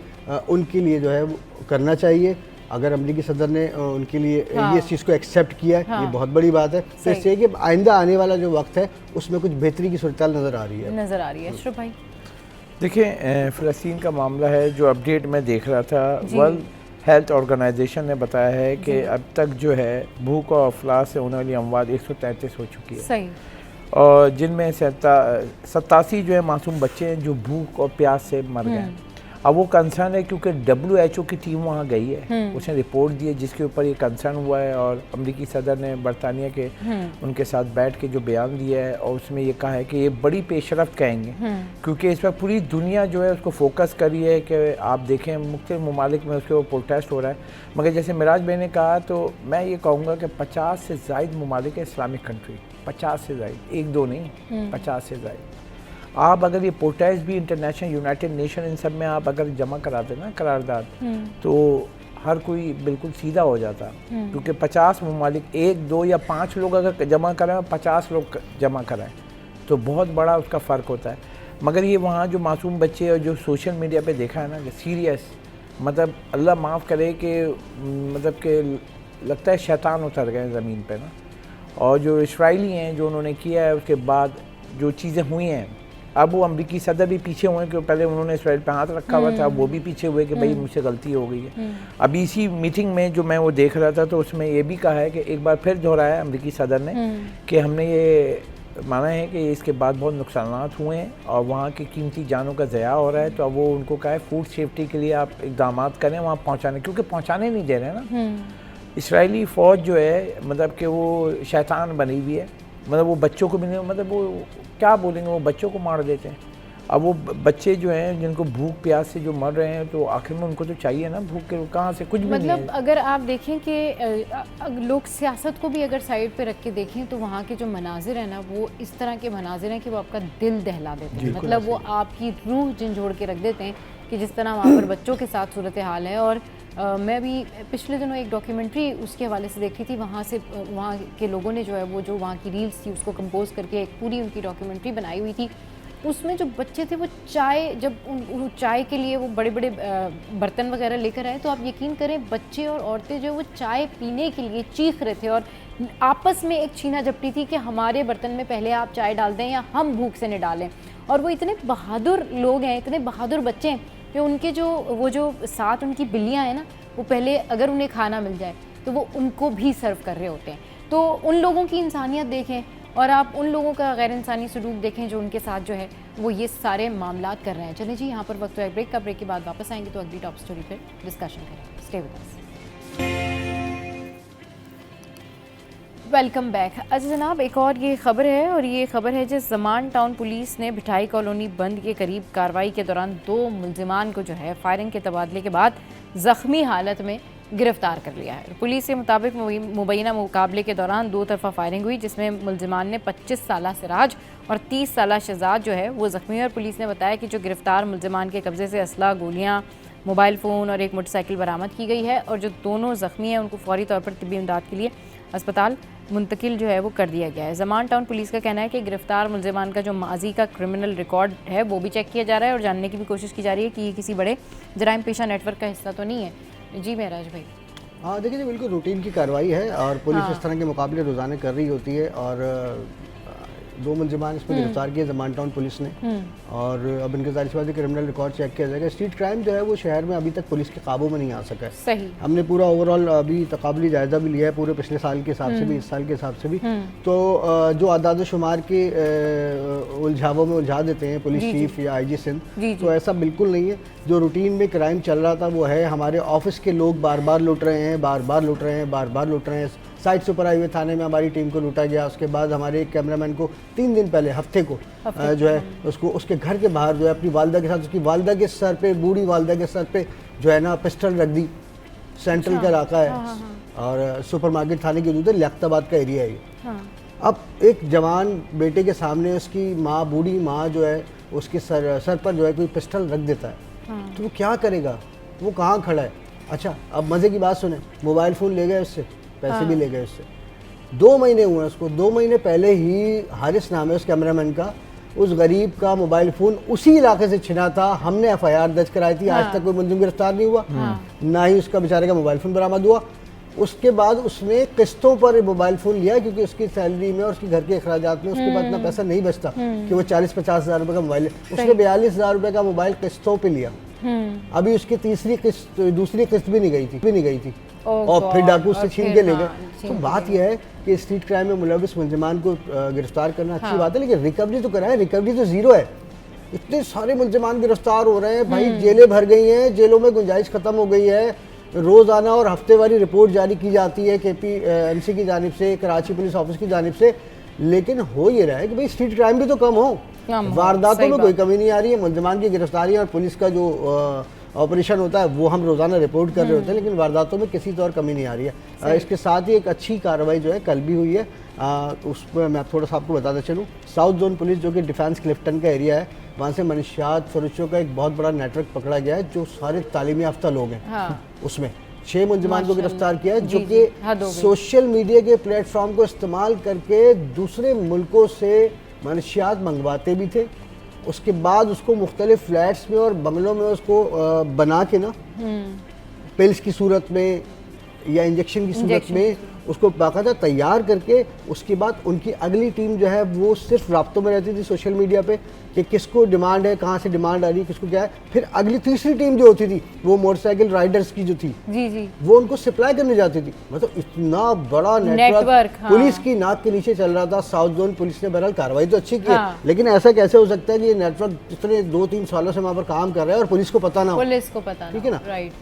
उनके लिए जो है वो करना चाहिए। अगर अमेरिकी सदर ने उनके लिए ये इस चीज़ को एक्सेप्ट किया है, ये बहुत बड़ी बात है। तो इससे कि आइंदा आने वाला जो वक्त है उसमें कुछ बेहतरी की सूरत नज़र आ रही है। अशरफ भाई देखिए, फ़लस्तीन का मामला है, जो अपडेट मैं देख रहा था, वर्ल्ड हेल्थ ऑर्गेनाइजेशन ने बताया है कि अब तक जो है भूख और अफलास से होने वाली अमवात 133 हो चुकी है। सही। और जिनमें 87 जो है मासूम बच्चे हैं जो भूख और प्यास से मर गए। अब वो कंसर्न है क्योंकि WHO की टीम वहाँ गई है, उसने रिपोर्ट दी है जिसके ऊपर ये कंसर्न हुआ है। और अमेरिकी सदर ने बरतानिया के उनके साथ बैठ के जो बयान दिया है और उसमें ये कहा है कि ये बड़ी पेशरफ्त कहेंगे, क्योंकि इस पर पूरी दुनिया जो है उसको फोकस करी है कि आप देखें मुख्तलिफ ममालिक में उसके ऊपर प्रोटेस्ट हो रहा है। मगर जैसे मिराज भाई ने कहा, तो मैं ये कहूँगा कि 50 से ज़ायद ममालिक है इस्लामिक कंट्री, 50 से ज़ायद, एक दो नहीं, 50 से ज़ायद। आप अगर ये प्रोटेस्ट भी इंटरनेशनल यूनाइटेड नेशन इन सब में आप अगर जमा करा देना करारदाद, तो हर कोई बिल्कुल सीधा हो जाता। क्योंकि 50 ममालिक, 1, 2 या 5 लोग अगर जमा कराएं, 50 लोग जमा कराएं, तो बहुत बड़ा उसका फ़र्क होता है। मगर ये वहाँ जो मासूम बच्चे और जो सोशल मीडिया पे देखा है ना कि सीरियस, मतलब अल्लाह माफ़ करे कि मतलब कि लगता है शैतान उतर गए ज़मीन पे ना। और जो इसराइली हैं जो उन्होंने किया है, उसके बाद जो चीज़ें हुई हैं, अब वो अमेरिकी सदर भी पीछे हुए कि पहले उन्होंने इसराइल पे हाथ रखा हुआ था, वो भी पीछे हुए कि भाई मुझसे गलती हो गई है। अभी इसी मीटिंग में जो मैं वो देख रहा था तो उसमें ये भी कहा है कि एक बार फिर दोहराया अमेरिकी सदर ने कि हमने ये माना है कि इसके बाद बहुत नुकसान हुए हैं और वहाँ की कीमती जानों का ज़या हो रहा है। तो अब वो उनको कहा है फूड सेफ्टी के लिए आप इक़दाम करें वहाँ पहुँचाने, क्योंकि पहुँचाने नहीं दे रहे हैं ना। इसराइली फ़ौज जो है मतलब कि वो शैतान बनी हुई है, मतलब वो बच्चों को भी नहीं, मतलब वो क्या बोलेंगे, वो बच्चों को मार देते हैं। अब वो बच्चे जो हैं जिनको भूख प्यास से जो मर रहे हैं, तो आखिर में उनको तो चाहिए ना, भूख के कहाँ से, कुछ भी मतलब नहीं है। अगर आप देखें कि लोग सियासत को भी अगर साइड पे रख के देखें तो वहाँ के जो मनाजिर हैं ना, वो इस तरह के मनाजिर हैं कि वो आपका दिल दहला देते हैं। मतलब वो आपकी रूह झंझोड़ के रख देते हैं कि जिस तरह वहाँ पर बच्चों के साथ सूरत हाल है। और मैं भी पिछले दिनों एक डॉक्यूमेंट्री उसके हवाले से देखी थी, वहाँ से वहाँ के लोगों ने जो है वो जो वहाँ की रील्स थी उसको कंपोज करके एक पूरी उनकी डॉक्यूमेंट्री बनाई हुई थी। उसमें जो बच्चे थे वो चाय, जब चाय के लिए वो बड़े बड़े बर्तन वगैरह लेकर आए, तो आप यकीन करें बच्चे और औरतें जो वो चाय पीने के लिए चीख रहे थे और आपस में एक छीना झपटी थी कि हमारे बर्तन में पहले आप चाय डाल दें या हम भूख से नहीं डालें। और वो इतने बहादुर लोग हैं, इतने बहादुर बच्चे हैं कि उनके जो साथ उनकी बिल्लियाँ हैं ना, वो पहले अगर उन्हें खाना मिल जाए तो वो उनको भी सर्व कर रहे होते हैं। तो उन लोगों की इंसानियत देखें, और आप उन लोगों का गैर इंसानी सलूक देखें जो उनके साथ जो है वो ये सारे मामलात कर रहे हैं। चलें जी, यहाँ पर वक्त है ब्रेक का, ब्रेक के बाद वापस आएंगे तो अगली टॉप स्टोरी पर डिस्कशन करेंगे। Stay with us. Welcome back. अच्छा जनाब, एक और ये खबर है, और ये खबर है जिस ज़मान टाउन पुलिस ने भिठाई कॉलोनी बंद के करीब कार्रवाई के दौरान 2 मुलजिमान को जो है फायरिंग के तबादले के बाद ज़ख्मी हालत में गिरफ्तार कर लिया है। पुलिस के मुताबिक मुबैना मुकाबले के दौरान 2 तरफा फायरिंग हुई, जिसमें मुलजिमान ने 25 साला सिराज और 30 साला शहजाद जो है वो ज़ख्मी है। और पुलिस ने बताया कि जो गिरफ्तार मुलजिमान के कब्ज़े से असला, गोलियाँ, मोबाइल फ़ोन और एक मोटरसाइकिल बरामद की गई है, और जो दोनों ज़ख्मी हैं उनको फौरी तौर पर तिब्बी इमदाद के लिए अस्पताल मुंतकिल जो है वो कर दिया गया है। ज़मान टाउन पुलिस का कहना है कि गिरफ्तार मुलजिमान का जो माजी का क्रिमिनल रिकॉर्ड है वो भी चेक किया जा रहा है और जानने की भी कोशिश की जा रही है कि ये किसी बड़े जराइम पेशा नेटवर्क का हिस्सा तो नहीं है। जी महराज भाई। हाँ देखिए, बिल्कुल रूटीन की कार्रवाई है और पुलिस इस तरह के मुकाबले रोज़ाना कर रही होती है। और 2 मुलजिमान इसमें गिरफ्तार किए ज़मान टाउन पुलिस ने, और अब इनके ज़ाहिर सी बात है क्रिमिनल रिकॉर्ड चेक किया जाएगा। स्ट्रीट क्राइम जो है वो शहर में अभी तक पुलिस के काबू में नहीं आ सका है। सही। हमने पूरा ओवरऑल अभी तकाबली जायजा भी लिया है, पूरे पिछले साल के हिसाब से भी, इस साल के हिसाब से भी। तो जो आदाद शुमार के उलझावों में उलझा देते हैं पुलिस चीफ या IG सिंध, तो ऐसा बिल्कुल नहीं है। जो रूटीन में क्राइम चल रहा था वो है हमारे ऑफिस के लोग बार बार लूट रहे हैं, बार बार लूट रहे हैं, बार बार लूट रहे हैं। साइड सुपर हाईवे थाने में हमारी टीम को लूटा गया। उसके बाद हमारे एक कैमरामैन को 3 दिन पहले, हफ्ते को जो है उसको उसके घर के बाहर जो है अपनी वालदा के साथ, उसकी वालदा के सर पे, बूढ़ी वालदा के सर पे जो है ना पिस्टल रख दी। सेंट्रल का इलाका है और सुपरमार्केट थाने की हदूद है, लियाकताबाद का एरिया है ये। अब एक जवान बेटे के सामने उसकी माँ, बूढ़ी माँ जो है उसके सर पर जो है कोई पिस्टल रख देता है, तो वो क्या करेगा? वो कहाँ खड़ा है? अच्छा अब मज़े की बात सुने, मोबाइल फ़ोन ले गए उससे, पैसे भी ले गए उससे। 2 महीने हुए उसको, 2 महीने पहले ही हारिस नाम है उस कैमरामैन का, उस गरीब का मोबाइल फ़ोन उसी इलाके से छिना था। हमने FIR दर्ज कराई थी, आज तक कोई मुलजिम गिरफ्तार नहीं हुआ, ना ही उसका बेचारे का मोबाइल फ़ोन बरामद हुआ। उसके बाद उसने किस्तों पर मोबाइल फ़ोन लिया, क्योंकि उसकी सैलरी में और उसके घर के अखराजात में उसके पास इतना पैसा नहीं बचता कि वो 40-50 हज़ार रुपये का मोबाइल ले। उसने 42 हज़ार रुपये का मोबाइल किस्तों पे लिया। अभी उसकी दूसरी किस्त भी नहीं गई थी और फिर डाकू उससे छीन के ले गए। तो बात यह है कि स्ट्रीट क्राइम में मुलविस मुलजिमान को गिरफ्तार करना अच्छी बात है, लेकिन रिकवरी तो कराएं। रिकवरी तो ज़ीरो है। इतने सारे मुलजिमान गिरफ्तार हो रहे हैं भाई, जेलें भर गई हैं, जेलों में गुंजाइश ख़त्म हो गई है। रोज़ाना और हफ्तेवारी रिपोर्ट जारी की जाती है KPMC की जानिब से, कराची पुलिस ऑफिस की जानिब से, लेकिन हो ये रहा है कि भाई स्ट्रीट क्राइम भी तो कम हो, वारदातों में कोई कमी नहीं आ रही है। मुलजिमान की गिरफ्तारी और पुलिस का जो ऑपरेशन होता है वो हम रोज़ाना रिपोर्ट कर रहे होते हैं, लेकिन वारदातों में किसी तौर कमी नहीं आ रही है। इसके साथ ही एक अच्छी कार्रवाई जो है कल भी हुई है, उसमें मैं थोड़ा सा आपको बताता चलूँ। साउथ जोन पुलिस जो कि डिफेंस क्लिफ्टन का एरिया है, वहाँ से मनशियात फरोशों का एक बहुत बड़ा नेटवर्क पकड़ा गया है, जो सारे तालीमी याफ्ता लोग हैं। उसमें 6 मुलजिमान को गिरफ्तार किया है, जो कि सोशल मीडिया के प्लेटफॉर्म को इस्तेमाल करके दूसरे मुल्कों से मनशियात मंगवाते भी थे। उसके बाद उसको मुख्तलिफ फ्लैट्स में और बंगलों में उसको बना के ना पिल्स की सूरत में या इंजेक्शन की सूरत में उसको बाकायदा तैयार करके, उसके बाद उनकी अगली टीम जो है वो सिर्फ राब्तों में रहती थी सोशल मीडिया पे कि किसको डिमांड है, कहाँ से डिमांड आ रही है, किसको क्या है। फिर अगली तीसरी टीम जो होती थी वो मोटरसाइकिल राइडर्स की जो थी वो उनको सप्लाई करने जाती थी। मतलब इतना बड़ा नेटवर्क पुलिस की नाक के नीचे चल रहा था। साउथ जोन पुलिस ने बहरहाल कार्रवाई तो अच्छी की है, लेकिन ऐसा कैसे हो सकता है कि ये नेटवर्क जितने 2-3 सालों से वहाँ पर काम कर रहा है और पुलिस को पता ना हो, ठीक है ना।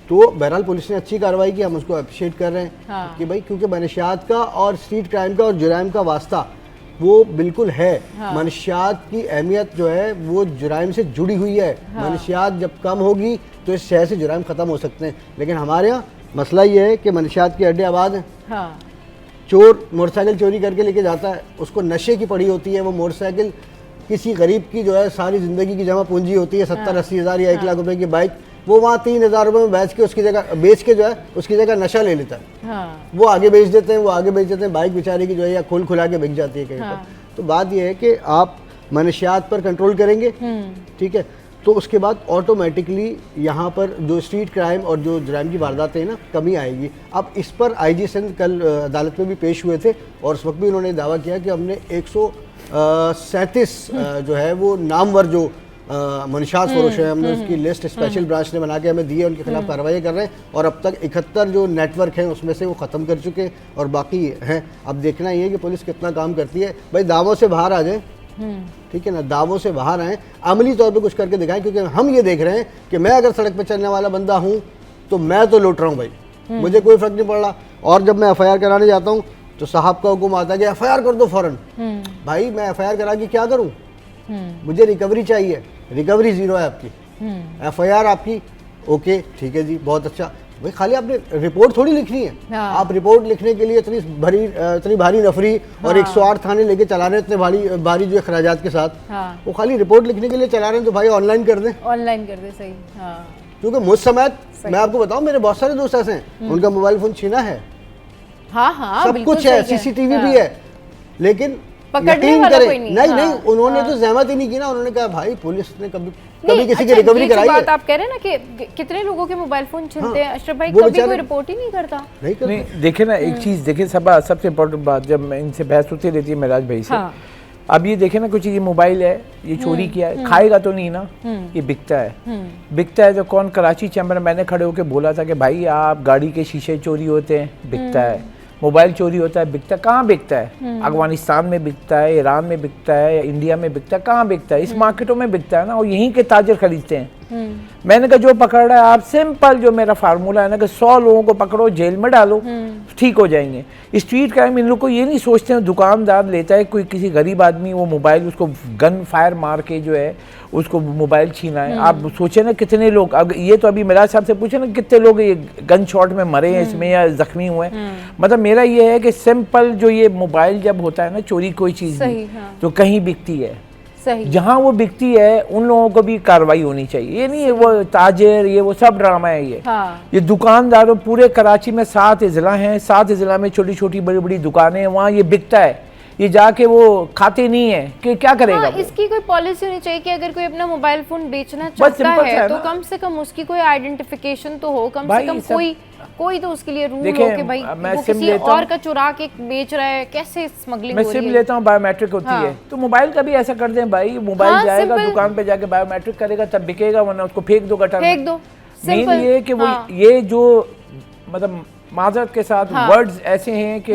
तो बहरहाल पुलिस ने अच्छी कार्रवाई की, हम उसको अप्रिशिएट कर रहे हैं कि भाई क्योंकि मनशियात का और स्ट्रीट क्राइम का और जुराइम का वास्ता वो बिल्कुल है। मनशियात की अहमियत जो है वो जुराइम से जुड़ी हुई है। मनशियात जब कम होगी तो इस शहर से जुराइम ख़त्म हो सकते हैं, लेकिन हमारे यहाँ मसला ये है कि मनशियात के अड्डे आबाद हैं। चोर मोटरसाइकिल चोरी करके लेके जाता है, उसको नशे की पड़ी होती है। वो मोटरसाइकिल किसी गरीब की जो है सारी ज़िंदगी की जमा पूंजी होती है, 70-80 हज़ार या 1 लाख रुपए की बाइक, वो वहाँ 3,000 रुपये में बेच के जो है उसकी जगह नशा ले लेता है। वो आगे बेच देते हैं, बाइक बेचारे की जो है या खोल खुला के बिक जाती है कहीं पर। तो बात यह है कि आप मनशियात पर कंट्रोल करेंगे, ठीक है, तो उसके बाद ऑटोमेटिकली यहाँ पर जो स्ट्रीट क्राइम और जो जुराइम की वारदातें हैं ना कमी आएगी। अब इस पर IG सिंध कल अदालत में भी पेश हुए थे और उस वक्त भी उन्होंने दावा किया कि हमने 137 जो है वो नामवर जो मनशात फरोश है, हमने उसकी लिस्ट स्पेशल ब्रांच ने बना के हमें दी है, उनके खिलाफ कार्रवाई कर रहे हैं और अब तक 71 जो नेटवर्क हैं उसमें से वो ख़त्म कर चुके हैं और बाकी हैं। अब देखना ये है कि पुलिस कितना काम करती है। भाई दावों से बाहर आ जाए, ठीक है ना, दावों से बाहर आए, अमली तौर पे कुछ करके दिखाएं, क्योंकि हम ये देख रहे हैं कि मैं अगर सड़क पे चलने वाला बंदा हूँ तो मैं तो लूट रहा हूँ भाई, मुझे कोई फर्क नहीं पड़ रहा। और जब मैं FIR कराने जाता हूँ तो साहब का हुक्म आता है कि FIR कर दो फौरन। भाई मैं FIR करा के क्या करूँ, मुझे रिकवरी चाहिए, रिकवरी ज़ीरो है आपकी। FIR आपकी ओके ठीक है जी, बहुत अच्छा। भाई खाली आपने रिपोर्ट थोड़ी लिखनी है, आप रिपोर्ट लिखने के लिए इतनी भारी नफरी और 108 थाने लेके चला रहे हैं, इतने भारी जो अखराजात के साथ, वो खाली रिपोर्ट लिखने के लिए चला रहे हैं, तो भाई ऑनलाइन कर दें, ऑनलाइन कर दें। सही, क्योंकि मुझ समेत मैं आपको बताऊं, मेरे बहुत सारे दोस्त ऐसे हैं उनका मोबाइल फोन छीना है, सब कुछ है, CCTV भी है, लेकिन यकीन करें नहीं, उन्होंने तो जहमत ही नहीं की ना। उन्होंने कहा भाई पुलिस ने कभी किसी की रिकवरी कराई है। बात आप कह रहे हैं ना कि कितने लोगों के मोबाइल फोन छीनते हैं, अशरफ भाई कभी कोई रिपोर्ट ही नहीं करता। नहीं देखिए ना, एक चीज देखिए, सबसे इम्पोर्टेंट बात, जब मैं इनसे बहस होती रहती है मेराज भाई से, अब ये देखे ना, कुछ ये मोबाइल है, ये चोरी किया है, खाएगा तो नहीं ना, ये बिकता है। बिकता है तो कौन, कराची चैम्बर में मैंने खड़े होकर बोला था कि भाई आप गाड़ी के शीशे चोरी होते हैं, बिकता है, मोबाइल चोरी होता है, बिकता है। कहाँ बिकता है? अफगानिस्तान में बिकता है, ईरान में बिकता है, इंडिया में बिकता है, कहाँ बिकता है? इस मार्केटों में बिकता है ना, और यहीं के ताजर खरीदते हैं। मैंने कहा जो पकड़ रहा है, आप सिंपल जो मेरा फार्मूला है ना कि 100 लोगों को पकड़ो, जेल में डालो, ठीक हो जाएंगे। स्ट्रीट क्राइम इन लोग को ये नहीं सोचते हैं, दुकानदार लेता है कोई किसी गरीब आदमी, वो मोबाइल उसको गन फायर मार के जो है उसको मोबाइल छीना है। आप सोचे ना कितने लोग, अब ये तो अभी मेरा साहब से पूछे ना कितने लोग ये गन शॉट में मरे हैं इसमें या जख्मी हुए हैं। मतलब मेरा ये है कि सिंपल जो ये मोबाइल जब होता है ना चोरी, कोई चीज नहीं तो कहीं बिकती है, जहाँ वो बिकती है उन लोगों को भी कार्रवाई होनी चाहिए। ये नहीं है वो ताजिर, ये वो सब ड्रामा है ये दुकानदारों, पूरे कराची में 7 अजला हैं, 7 अजला में छोटी छोटी बड़ी बड़ी दुकानें हैं, वहाँ ये बिकता है, ये जाके वो खाते नहीं है कि क्या करेगा। इसकी कोई पॉलिसी होनी चाहिए कि अगर कोई अपना मोबाइल फोन बेचना चाहता है तो कम से कम उसकी कोई आइडेंटिफिकेशन तो हो, कम से कम कोई तो उसके लिए रूल हो कि भाई वो किसी और का चुरा के बेच रहा है, कैसे स्मगलिंग हो रही है। मैं सिम लेता हूँ, बायोमेट्रिक होती है, तो मोबाइल का भी ऐसा कर दें भाई, मोबाइल जाएगा दुकान पे जाके बायोमेट्रिक करेगा तब बिकेगा, वरना उसको फेंक दो गटर में, फेंक दो। मेन ये कि वो ये जो मतलब माजरत के साथ वर्ड्स ऐसे हैं कि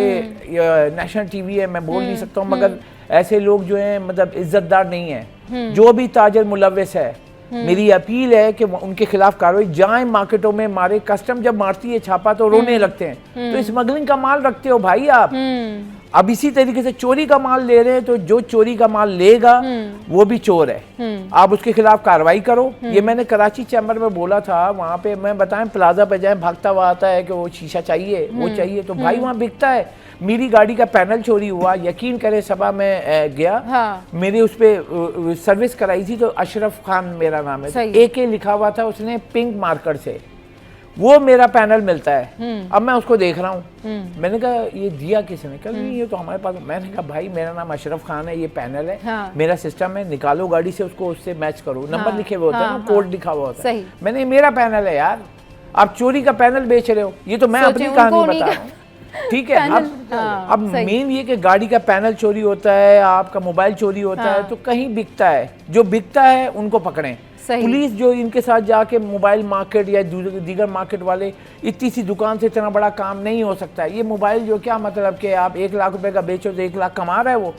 नेशनल टीवी है, मैं बोल नहीं सकता हूँ, मगर ऐसे लोग जो हैं मतलब इज्जतदार नहीं है। जो भी ताजर मुलव्विस है, मेरी अपील है कि उनके खिलाफ कार्रवाई, जाएं मार्केटों में मारे। कस्टम जब मारती है छापा तो रोने लगते हैं, तो स्मगलिंग का माल रखते हो भाई आप। अब इसी तरीके से चोरी का माल ले रहे हैं, तो जो चोरी का माल लेगा वो भी चोर है, आप उसके खिलाफ कार्रवाई करो। ये मैंने कराची चैम्बर में बोला था, वहाँ पे मैं बताएं प्लाजा पे जाए, भागता हुआ आता है कि वो शीशा चाहिए, वो चाहिए, तो भाई वहाँ बिकता है। मेरी गाड़ी का पैनल चोरी हुआ, यकीन करे सभा में गया, मेरे उस पर सर्विस कराई थी, तो अशरफ खान मेरा नाम है, AK लिखा हुआ था उसने पिंक मार्कर से, वो मेरा पैनल मिलता है। अब मैं उसको देख रहा हूँ, मैंने कहा ये दिया किसने? कल नहीं, ये तो हमारे पास। मैंने कहा भाई मेरा नाम अशरफ खान है, ये पैनल है, मेरा सिस्टम है, निकालो गाड़ी से, उसको उससे मैच करो, नंबर लिखे हुए होते हैं ना, कोड लिखा हुआ होता है। मैंने मेरा पैनल है यार, आप चोरी का पैनल बेच रहे हो, ये तो मैं अपनी कहानी बता रहा हूँ, ठीक है। अब मेन ये कि गाड़ी का पैनल चोरी होता है, आपका मोबाइल चोरी होता है, तो कहीं बिकता है, जो बिकता है उनको पकड़ें। पुलिस जो इनके साथ जाके मोबाइल मार्केट या दीगर मार्केट वाले, इतनी सी दुकान से इतना बड़ा काम नहीं हो सकता है। ये मोबाइल जो क्या मतलब कि आप 1 लाख रुपए का बेचो तो 1 लाख कमा रहा है वो,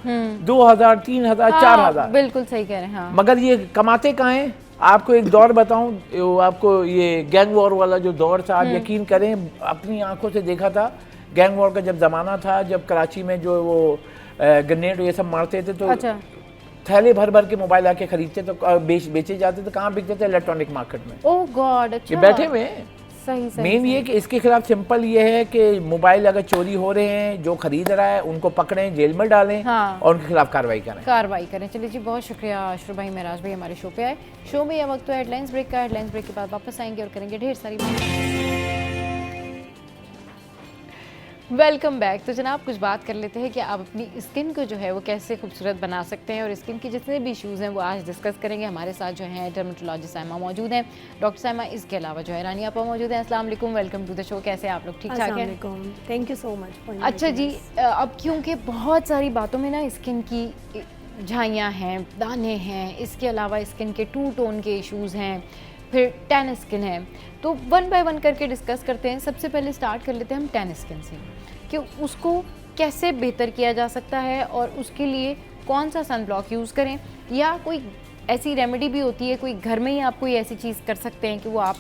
2000, 3000, 4000, बिल्कुल सही कह रहे हैं। मगर ये कमाते कहाँ हैं? आपको एक दौर बताऊं, आपको ये गैंग वॉर वाला जो दौर था, आप यकीन करें अपनी आंखों से देखा था, गैंग वॉर का जब जमाना था, जब कराची में जो वो ग्रेनेड ये सब मारते थे, तो थैले भर भर के मोबाइल आके खरीदते तो बेचे जाते, तो कहाँ बिकते थे? इलेक्ट्रॉनिक मार्केट में। ओह गॉड, अच्छा, ये बैठे हुए हैं। सही मेन ये कि इसके खिलाफ सिंपल ये है कि मोबाइल अगर चोरी हो रहे हैं, जो खरीद रहा है उनको पकड़ें, जेल में डालें, और उनके खिलाफ कार्रवाई करें। चलिए जी, बहुत शुक्रिया अशरफ भाई, मेराज भाई हमारे शो पे आए। शो में यह वक्त तो हेडलाइंस ब्रेक का, हेडलाइंस ब्रेक के बाद वापस आएंगे और करेंगे ढेर सारी बातें। Welcome back. तो जनाब कुछ बात कर लेते हैं कि आप अपनी स्किन को जो है वो कैसे खूबसूरत बना सकते हैं, और स्किन के जितने भी इश्यूज़ हैं वो आज डिस्कस करेंगे। हमारे साथ जो हैं डर्मेटोलॉजिस्ट साइमा मौजूद हैं, डॉक्टर साइमा, इसके अलावा जो है रानी आपा मौजूद हैं। अस्सलाम वालेकुम, वेलकम टू द शो। कैसे हैं आप लोग? ठीक ठाक हैं? Thank you so much. अच्छा जी, अब क्योंकि बहुत सारी बातों में ना स्किन की झाइयाँ हैं, दाने हैं, इसके अलावा स्किन के टू टोन के इश्यूज़ हैं, फिर टैन स्किन है, तो वन बाय वन करके डिस्कस करते हैं। सबसे पहले स्टार्ट कर लेते हैं हम टैन स्किन से कि उसको कैसे बेहतर किया जा सकता है और उसके लिए कौन सा सन ब्लॉक यूज़ करें, या कोई ऐसी रेमेडी भी होती है, कोई घर में ही आप कोई ऐसी चीज़ कर सकते हैं कि वो आप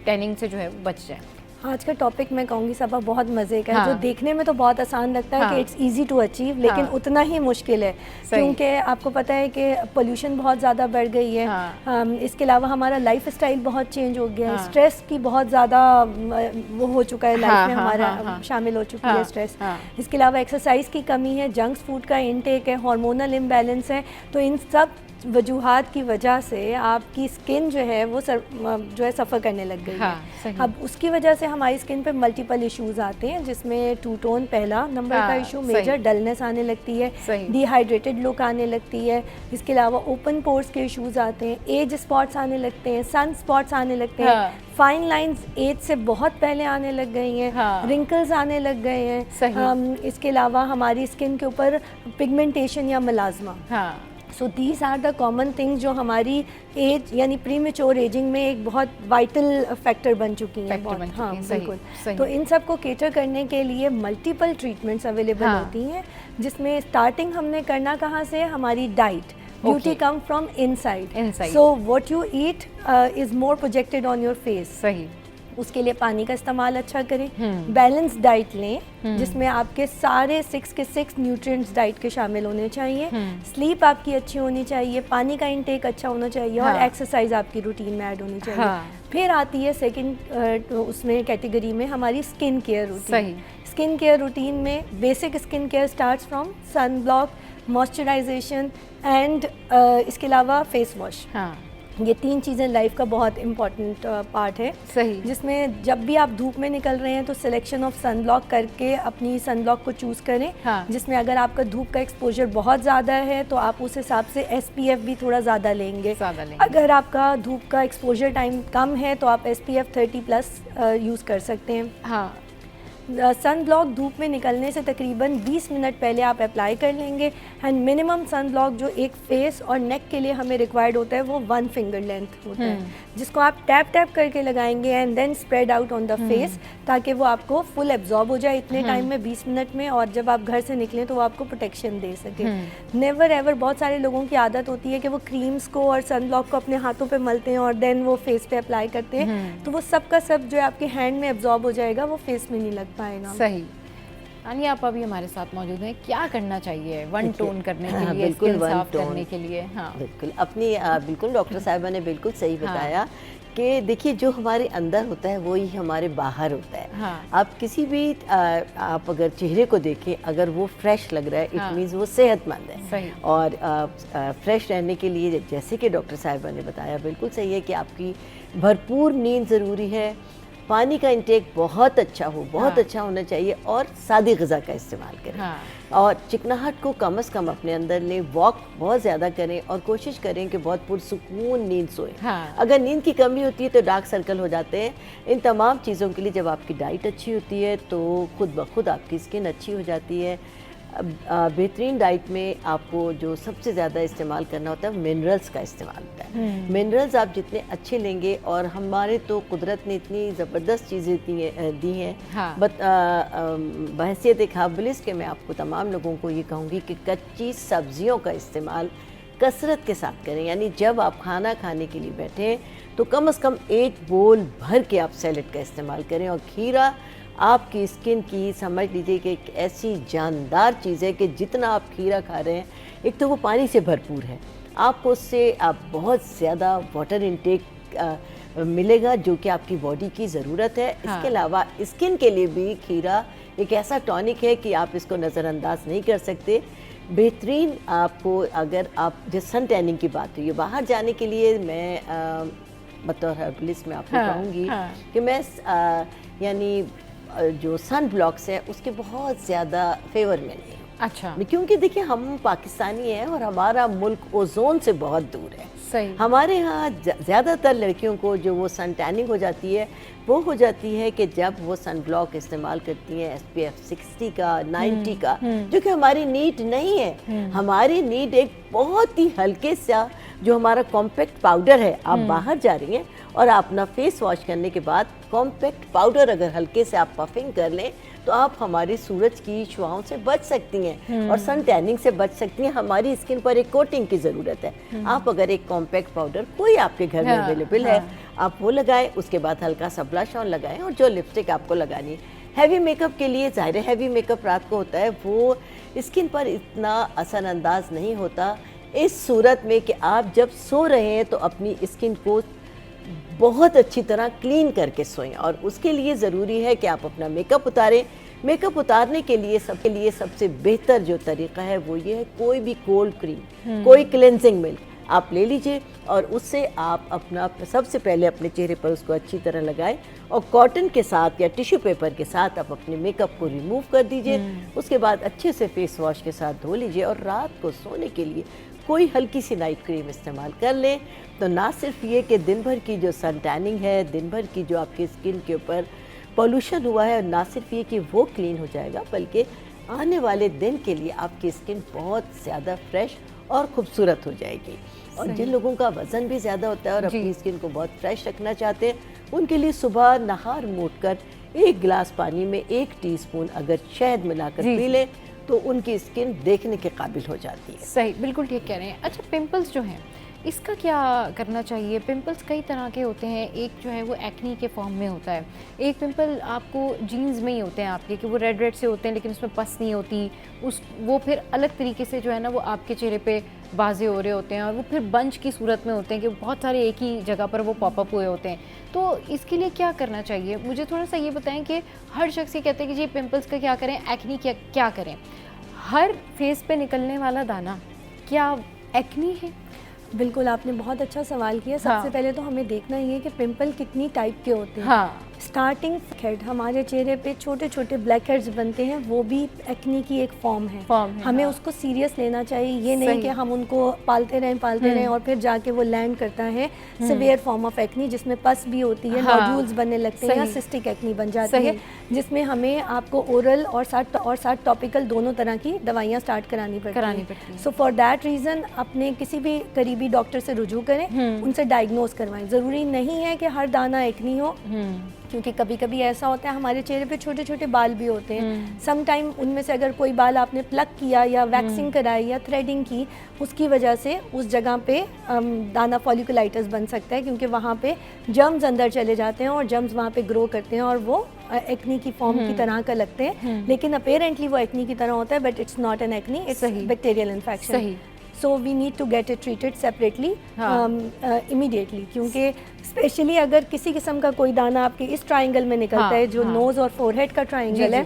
टैनिंग से जो है बच जाए। आज का टॉपिक मैं कहूँगी सबा बहुत मज़े का है, हाँ। जो देखने में तो बहुत आसान लगता है हाँ। कि इट्स इजी टू अचीव, लेकिन हाँ। उतना ही मुश्किल है, क्योंकि आपको पता है कि पोल्यूशन बहुत ज़्यादा बढ़ गई है। हाँ। इसके अलावा हमारा लाइफ स्टाइल बहुत चेंज हो गया है, हाँ। स्ट्रेस की बहुत ज़्यादा वो हो चुका है लाइफ हाँ, में, हाँ, हमारा हाँ, हाँ। शामिल हो चुकी हाँ, है स्ट्रेस। हाँ। इसके अलावा एक्सरसाइज की कमी है, जंक फूड का इनटेक है, हार्मोनल इम्बैलेंस है, तो इन सब वजूहात की वजह से आपकी स्किन जो है वो जो है सफ़र करने लग गई हाँ, है। सही। अब उसकी वजह से हमारी स्किन पे मल्टीपल इश्यूज आते हैं, जिसमें टू टोन पहला नंबर का हाँ, इशू, सही। मेजर डलनेस आने लगती है, सही। डिहाइड्रेटेड लुक आने लगती है। इसके अलावा ओपन पोर्स के इश्यूज आते हैं, एज स्पॉट्स आने लगते हैं, सन स्पॉट्स आने लगते हैं, हाँ। फाइन लाइंस एज से बहुत पहले आने लग गई हैं, हाँ। रिंकल्स आने लग गए हैं। सही। इसके अलावा हमारी स्किन के ऊपर पिगमेंटेशन या मलाजमा। हाँ, so these are the common things जो हमारी एज यानी प्री मेच्योर एजिंग में एक बहुत वाइटल फैक्टर बन चुकी हैं। फैक्टर बन चुकी हाँ हैं, सही, बिल्कुल। सही। तो इन सब को केटर करने के लिए मल्टीपल ट्रीटमेंट्स अवेलेबल हाँ। होती हैं, जिसमें स्टार्टिंग हमने करना कहाँ से, हमारी diet. Beauty Okay. Come from inside, Inside. So what you eat is more projected on your face. सही। उसके लिए पानी का इस्तेमाल अच्छा करें, बैलेंस डाइट लें, जिसमें आपके सारे 6 के 6 न्यूट्रिएंट्स डाइट के शामिल होने चाहिए, स्लीप आपकी अच्छी होनी चाहिए, पानी का इंटेक अच्छा होना चाहिए, और हाँ। एक्सरसाइज आपकी रूटीन में ऐड होनी चाहिए। हाँ। फिर आती है सेकंड उसमें कैटेगरी में हमारी स्किन केयर रूटीन। सही। स्किन केयर रूटीन में basic skin care starts from sun block, moisturisation and इसके अलावा फेस वॉश। हाँ, ये 3 चीज़ें लाइफ का बहुत इम्पॉर्टेंट पार्ट है। सही। जिसमें जब भी आप धूप में निकल रहे हैं तो सिलेक्शन ऑफ सन ब्लॉक करके अपनी सन ब्लॉक को चूज़ करें। हाँ। जिसमें अगर आपका धूप का एक्सपोजर बहुत ज़्यादा है तो आप उस हिसाब से SPF भी थोड़ा ज़्यादा लेंगे। ज़्यादा लेंगे। अगर आपका धूप का एक्सपोजर टाइम कम है तो आप SPF 30+ यूज़ कर सकते हैं। हाँ, सन ब्लॉक धूप में निकलने से तकरीबन 20 मिनट पहले आप अप्लाई कर लेंगे। एंड मिनिमम सन ब्लॉक जो एक फेस और नेक के लिए हमें रिक्वायर्ड होता है वो 1 फिंगर लेंथ होता है, जिसको आप टैप टैप करके लगाएंगे and then spread out on the face, ताकि वो आपको फुल एब्जॉर्ब हो जाए इतने टाइम में, 20 मिनट में, और जब आप घर से निकलें तो वो आपको प्रोटेक्शन दे सके। नेवर एवर, बहुत सारे लोगों की आदत होती है कि वो क्रीम्स को और सन ब्लॉक को अपने हाथों पे मलते हैं और देन वो फेस पे अप्लाई करते हैं, तो वो सब का सब जो है आपके हैंड में एब्जॉर्ब हो जाएगा, वो फेस में नहीं लग पाएगा। सही। तानिया आप अभी हमारे साथ मौजूद हैं, क्या करना चाहिए वन टोन करने के लिए, बिल्कुल स्किन वन साफ टोन करने के लिए? हाँ, बिल्कुल अपनी बिल्कुल डॉक्टर साहिबा ने बिल्कुल सही बताया कि देखिए जो हमारे अंदर होता है वही हमारे बाहर होता है। हाँ। आप किसी भी आप अगर चेहरे को देखें, अगर वो फ्रेश लग रहा है, हाँ। इट मीन्स वो सेहतमंद है। सही। और फ्रेश रहने के लिए जैसे कि डॉक्टर साहिबा ने बताया बिल्कुल सही है कि आपकी भरपूर नींद ज़रूरी है, पानी का इंटेक बहुत अच्छा हो, बहुत हाँ। अच्छा होना चाहिए, और सादी ग़िज़ा का इस्तेमाल करें। हाँ। और चिकनाहट को कम से कम अपने अंदर लें, वॉक बहुत ज़्यादा करें और कोशिश करें कि बहुत पुरसुकून नींद सोएं। हाँ। अगर नींद की कमी होती है तो डार्क सर्कल हो जाते हैं। इन तमाम चीज़ों के लिए जब आपकी डाइट अच्छी होती है तो खुद ब खुद आपकी स्किन अच्छी हो जाती है। बेहतरीन डाइट में आपको जो सबसे ज़्यादा इस्तेमाल करना होता है मिनरल्स का इस्तेमाल होता है। मिनरल्स आप जितने अच्छे लेंगे, और हमारे तो कुदरत ने इतनी ज़बरदस्त चीज़ें दी हैं। हाँ। बहैसियत एक हर्बलिस्ट के मैं आपको तमाम लोगों को ये कहूँगी कि कच्ची सब्जियों का इस्तेमाल कसरत के साथ करें। यानी जब आप खाना खाने के लिए बैठें तो कम से कम 1 बोल भर के आप सैलेड का इस्तेमाल करें। और खीरा आपकी स्किन की, समझ लीजिए कि एक ऐसी जानदार चीज़ है कि जितना आप खीरा खा रहे हैं, एक तो वो पानी से भरपूर है, आपको उससे आप बहुत ज़्यादा वाटर इनटेक मिलेगा जो कि आपकी बॉडी की ज़रूरत है। हाँ। इसके अलावा स्किन के लिए भी खीरा एक ऐसा टॉनिक है कि आप इसको नज़रअंदाज नहीं कर सकते। बेहतरीन आपको, अगर आप जो सन टैनिंग की बात हुई है, बाहर जाने के लिए मैं बतौर हर्बलिस्ट में आपको हाँ, कहूँगी हाँ। कि मैं यानी जो सन ब्लॉक्स है उसके बहुत ज़्यादा फेवर में नहीं हूँ। अच्छा, क्योंकि देखिए हम पाकिस्तानी हैं और हमारा मुल्क ओजोन से बहुत दूर है। सही। हमारे यहाँ ज़्यादातर लड़कियों को जो वो सन टैनिंग हो जाती है वो हो जाती है कि जब वो सन ब्लॉक इस्तेमाल करती हैं SPF 60 का 90 का, जो कि हमारी नीड नहीं है। हमारी नीड एक बहुत ही हल्के सा जो हमारा कॉम्पैक्ट पाउडर है। आप बाहर जा रही हैं और आप अपना फेस वॉश करने के बाद कॉम्पैक्ट पाउडर अगर हल्के से आप पफिंग कर लें तो आप हमारी सूरज की शुआओं से बच सकती हैं और सन टैनिंग से बच सकती हैं। हमारी स्किन पर एक कोटिंग की ज़रूरत है। आप अगर एक कॉम्पैक्ट पाउडर कोई आपके घर में अवेलेबल है, आप वो लगाएं, उसके बाद हल्का सा ब्लश ऑन लगाएं और जो लिपस्टिक आपको लगानी है। हैवी मेकअप के लिए ज़ाहिर है हैवी मेकअप रात को होता है, वो स्किन पर इतना असरअंदाज नहीं होता इस सूरत में कि आप जब सो रहे हैं तो अपनी स्किन को बहुत अच्छी तरह क्लीन करके सोएं। और उसके लिए ज़रूरी है कि आप अपना मेकअप उतारें। मेकअप उतारने के लिए सबसे बेहतर जो तरीका है वो ये है, कोई भी कोल्ड क्रीम, कोई क्लेंजिंग मिल्क आप ले लीजिए और उससे आप अपना सबसे पहले अपने चेहरे पर उसको अच्छी तरह लगाएं और कॉटन के साथ या टिश्यू पेपर के साथ आप अपने मेकअप को रिमूव कर दीजिए। उसके बाद अच्छे से फेस वॉश के साथ धो लीजिए और रात को सोने के लिए कोई हल्की सी नाइट क्रीम इस्तेमाल कर लें। तो ना सिर्फ ये कि दिन भर की जो सन टैनिंग है, दिन भर की जो आपकी स्किन के ऊपर पॉल्यूशन हुआ है, ना सिर्फ ये कि वो क्लीन हो जाएगा, बल्कि आने वाले दिन के लिए आपकी स्किन बहुत ज़्यादा फ्रेश और खूबसूरत हो जाएगी। और जिन लोगों का वज़न भी ज़्यादा होता है और अपनी स्किन को बहुत फ्रेश रखना चाहते हैं, उनके लिए सुबह नहार मूड कर 1 गिलास पानी में 1 टीस्पून अगर शहद मिलाकर पी लें तो उनकी स्किन देखने के काबिल हो जाती है। सही, बिल्कुल ठीक कह रहे हैं। अच्छा, पिंपल्स जो हैं इसका क्या करना चाहिए? पिंपल्स कई तरह के होते हैं। एक जो है वो एक्नी के फॉर्म में होता है, एक पिंपल आपको जीन्स में ही होते हैं आपके, कि वो रेड रेड से होते हैं लेकिन उसमें पस नहीं होती, वो फिर अलग तरीके से जो है ना वो आपके चेहरे पे बाजे हो रहे होते हैं और वो फिर बंच की सूरत में होते हैं कि बहुत सारे एक ही जगह पर वो पॉपअप हुए होते हैं। तो इसके लिए क्या करना चाहिए? मुझे थोड़ा सा ये बताएं कि हर शख्स ये कहते हैं कि जी पिंपल्स का क्या करें, एक्नी क्या करें? हर फेस पे निकलने वाला दाना क्या एक्नी है? बिल्कुल, आपने बहुत अच्छा सवाल किया। सबसे पहले तो हमें देखना ही है कि पिंपल कितनी टाइप के होते हैं। स्टार्टिंग हेड, हमारे चेहरे पे छोटे छोटे ब्लैक हेड्स बनते हैं, वो भी एक्नी की एक फॉर्म है। हमें उसको सीरियस लेना चाहिए। ये नहीं कि हम उनको पालते रहें और फिर जाके वो लैंड करता है सिवियर फॉर्म ऑफ एक्नी, जिसमें पस भी होती है, नोड्यूल्स बनने लगते हैं या सिस्टिक एक्नी बन जाती है, जिसमें हमें आपको ओरल और साथ टॉपिकल दोनों तरह की दवाइयाँ स्टार्ट करानी पड़ती हैं। सो फॉर दैट रीज़न अपने किसी भी करीबी डॉक्टर से रुजू करें, उनसे डायग्नोज करवाएं। ज़रूरी नहीं है कि हर दाना एक्नी हो, क्योंकि कभी कभी ऐसा होता है हमारे चेहरे पे छोटे छोटे बाल भी होते हैं। सम टाइम उनमें से अगर कोई बाल आपने प्लक किया या वैक्सिंग कराई या थ्रेडिंग की, उसकी वजह से उस जगह पे दाना फॉलिकुलाइटिस बन सकता है, क्योंकि वहाँ पे जर्म्स अंदर चले जाते हैं और जर्म्स वहाँ पे ग्रो करते हैं और वो एक्नी की फॉर्म की तरह का लगते हैं, लेकिन अपेरेंटली वो एक्नी की तरह होता है, but it's not an acne, it's bacterial infection. So we need to get it treated separately immediately, क्योंकि स्पेशली अगर किसी किस्म का कोई दाना आपके इस ट्राइंगल में निकलता है, जो नोज़ और फोरहेड का ट्राइंगल है,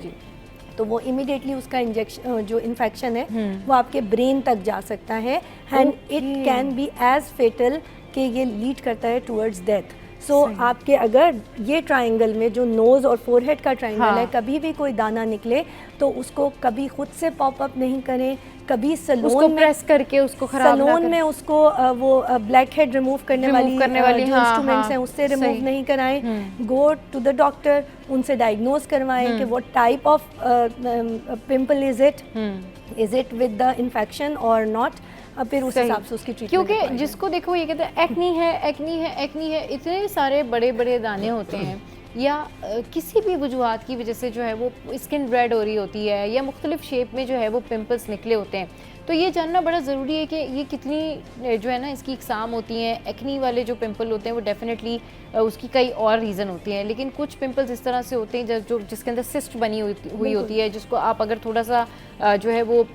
तो वो इमीडिएटली उसका इंजेक्शन जो इन्फेक्शन है वो आपके ब्रेन तक जा सकता है and it can be as fatal कि ये लीड करता है टुवर्ड्स डेथ। सो आपके अगर ये ट्राइंगल में जो नोज़ और फोरहेड का ट्राइंगल है, कभी भी कोई दाना निकले तो उसको कभी खुद से पॉपअप नहीं करें, कभी सैलून में प्रेस करके उसको खराब सैलून में उसको वो ब्लैक हेड रिमूव करने वाली जो इंस्ट्रूमेंट्स हैं उससे रिमूव नहीं कराएं। गो टू द डॉक्टर, उनसे डायग्नोज करवाएं कि what type of pimple is it with the infection और नॉट, फिर उस हिसाब से उसकी ट्रीटमेंट। क्योंकि जिसको देखो ये कहते हैं एक्नी है, इतने सारे बड़े बड़े दाने होते हैं या किसी भी वजूहात की वजह से जो है वो स्किन रेड हो रही होती है या मुख्तलिफ शेप में जो है वो पिंपल्स निकले होते हैं। तो ये जानना बड़ा ज़रूरी है कि ये कितनी जो है ना इसकी इकसाम होती हैं। एक्नी वाले जो पिंपल होते हैं वो डेफिनेटली उसकी कई और रीज़न होती हैं, लेकिन कुछ पिंपल्स इस तरह से होते हैं जो जिसके अंदर सिस्ट बनी हुई होती है, जिसको आप अगर थोड़ा सा जो है वो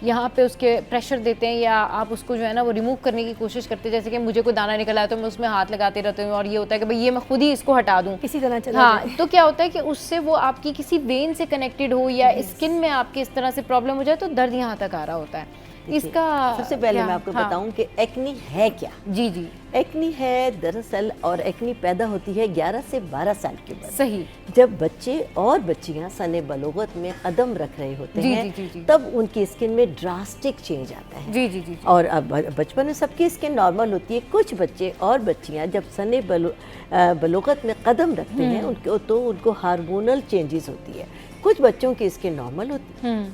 यहाँ पे उसके प्रेशर देते हैं या आप उसको जो है ना वो रिमूव करने की कोशिश करते हैं। जैसे कि मुझे कोई दाना निकला है तो मैं उसमें हाथ लगाते रहती हूँ और ये होता है कि भाई ये मैं खुद ही इसको हटा दूँ किसी तरह चला हाँ, तो क्या होता है कि उससे वो आपकी किसी वेन से कनेक्टेड हो या स्किन में आपके इस तरह से प्रॉब्लम हो जाए तो दर्द यहाँ तक आ रहा होता है। इसका सबसे पहले मैं आपको बताऊं कि एक्नी है क्या। जी, एक्नी है दरअसल, और एक्नी पैदा होती है 11 से 12 साल की उम्र। सही। जब बच्चे और बच्चियां सने बलोगत में कदम रख रहे होते जी, हैं, जी, जी, जी। तब उनकी स्किन में ड्रास्टिक चेंज आता है। जी जी जी, जी। और अब बचपन में सबकी स्किन नॉर्मल होती है, कुछ बच्चे और बच्चियां जब सने बलोगत में कदम रखते हैं उनको, तो उनको हार्मोनल चेंजेस होती है। कुछ बच्चों की स्किन नॉर्मल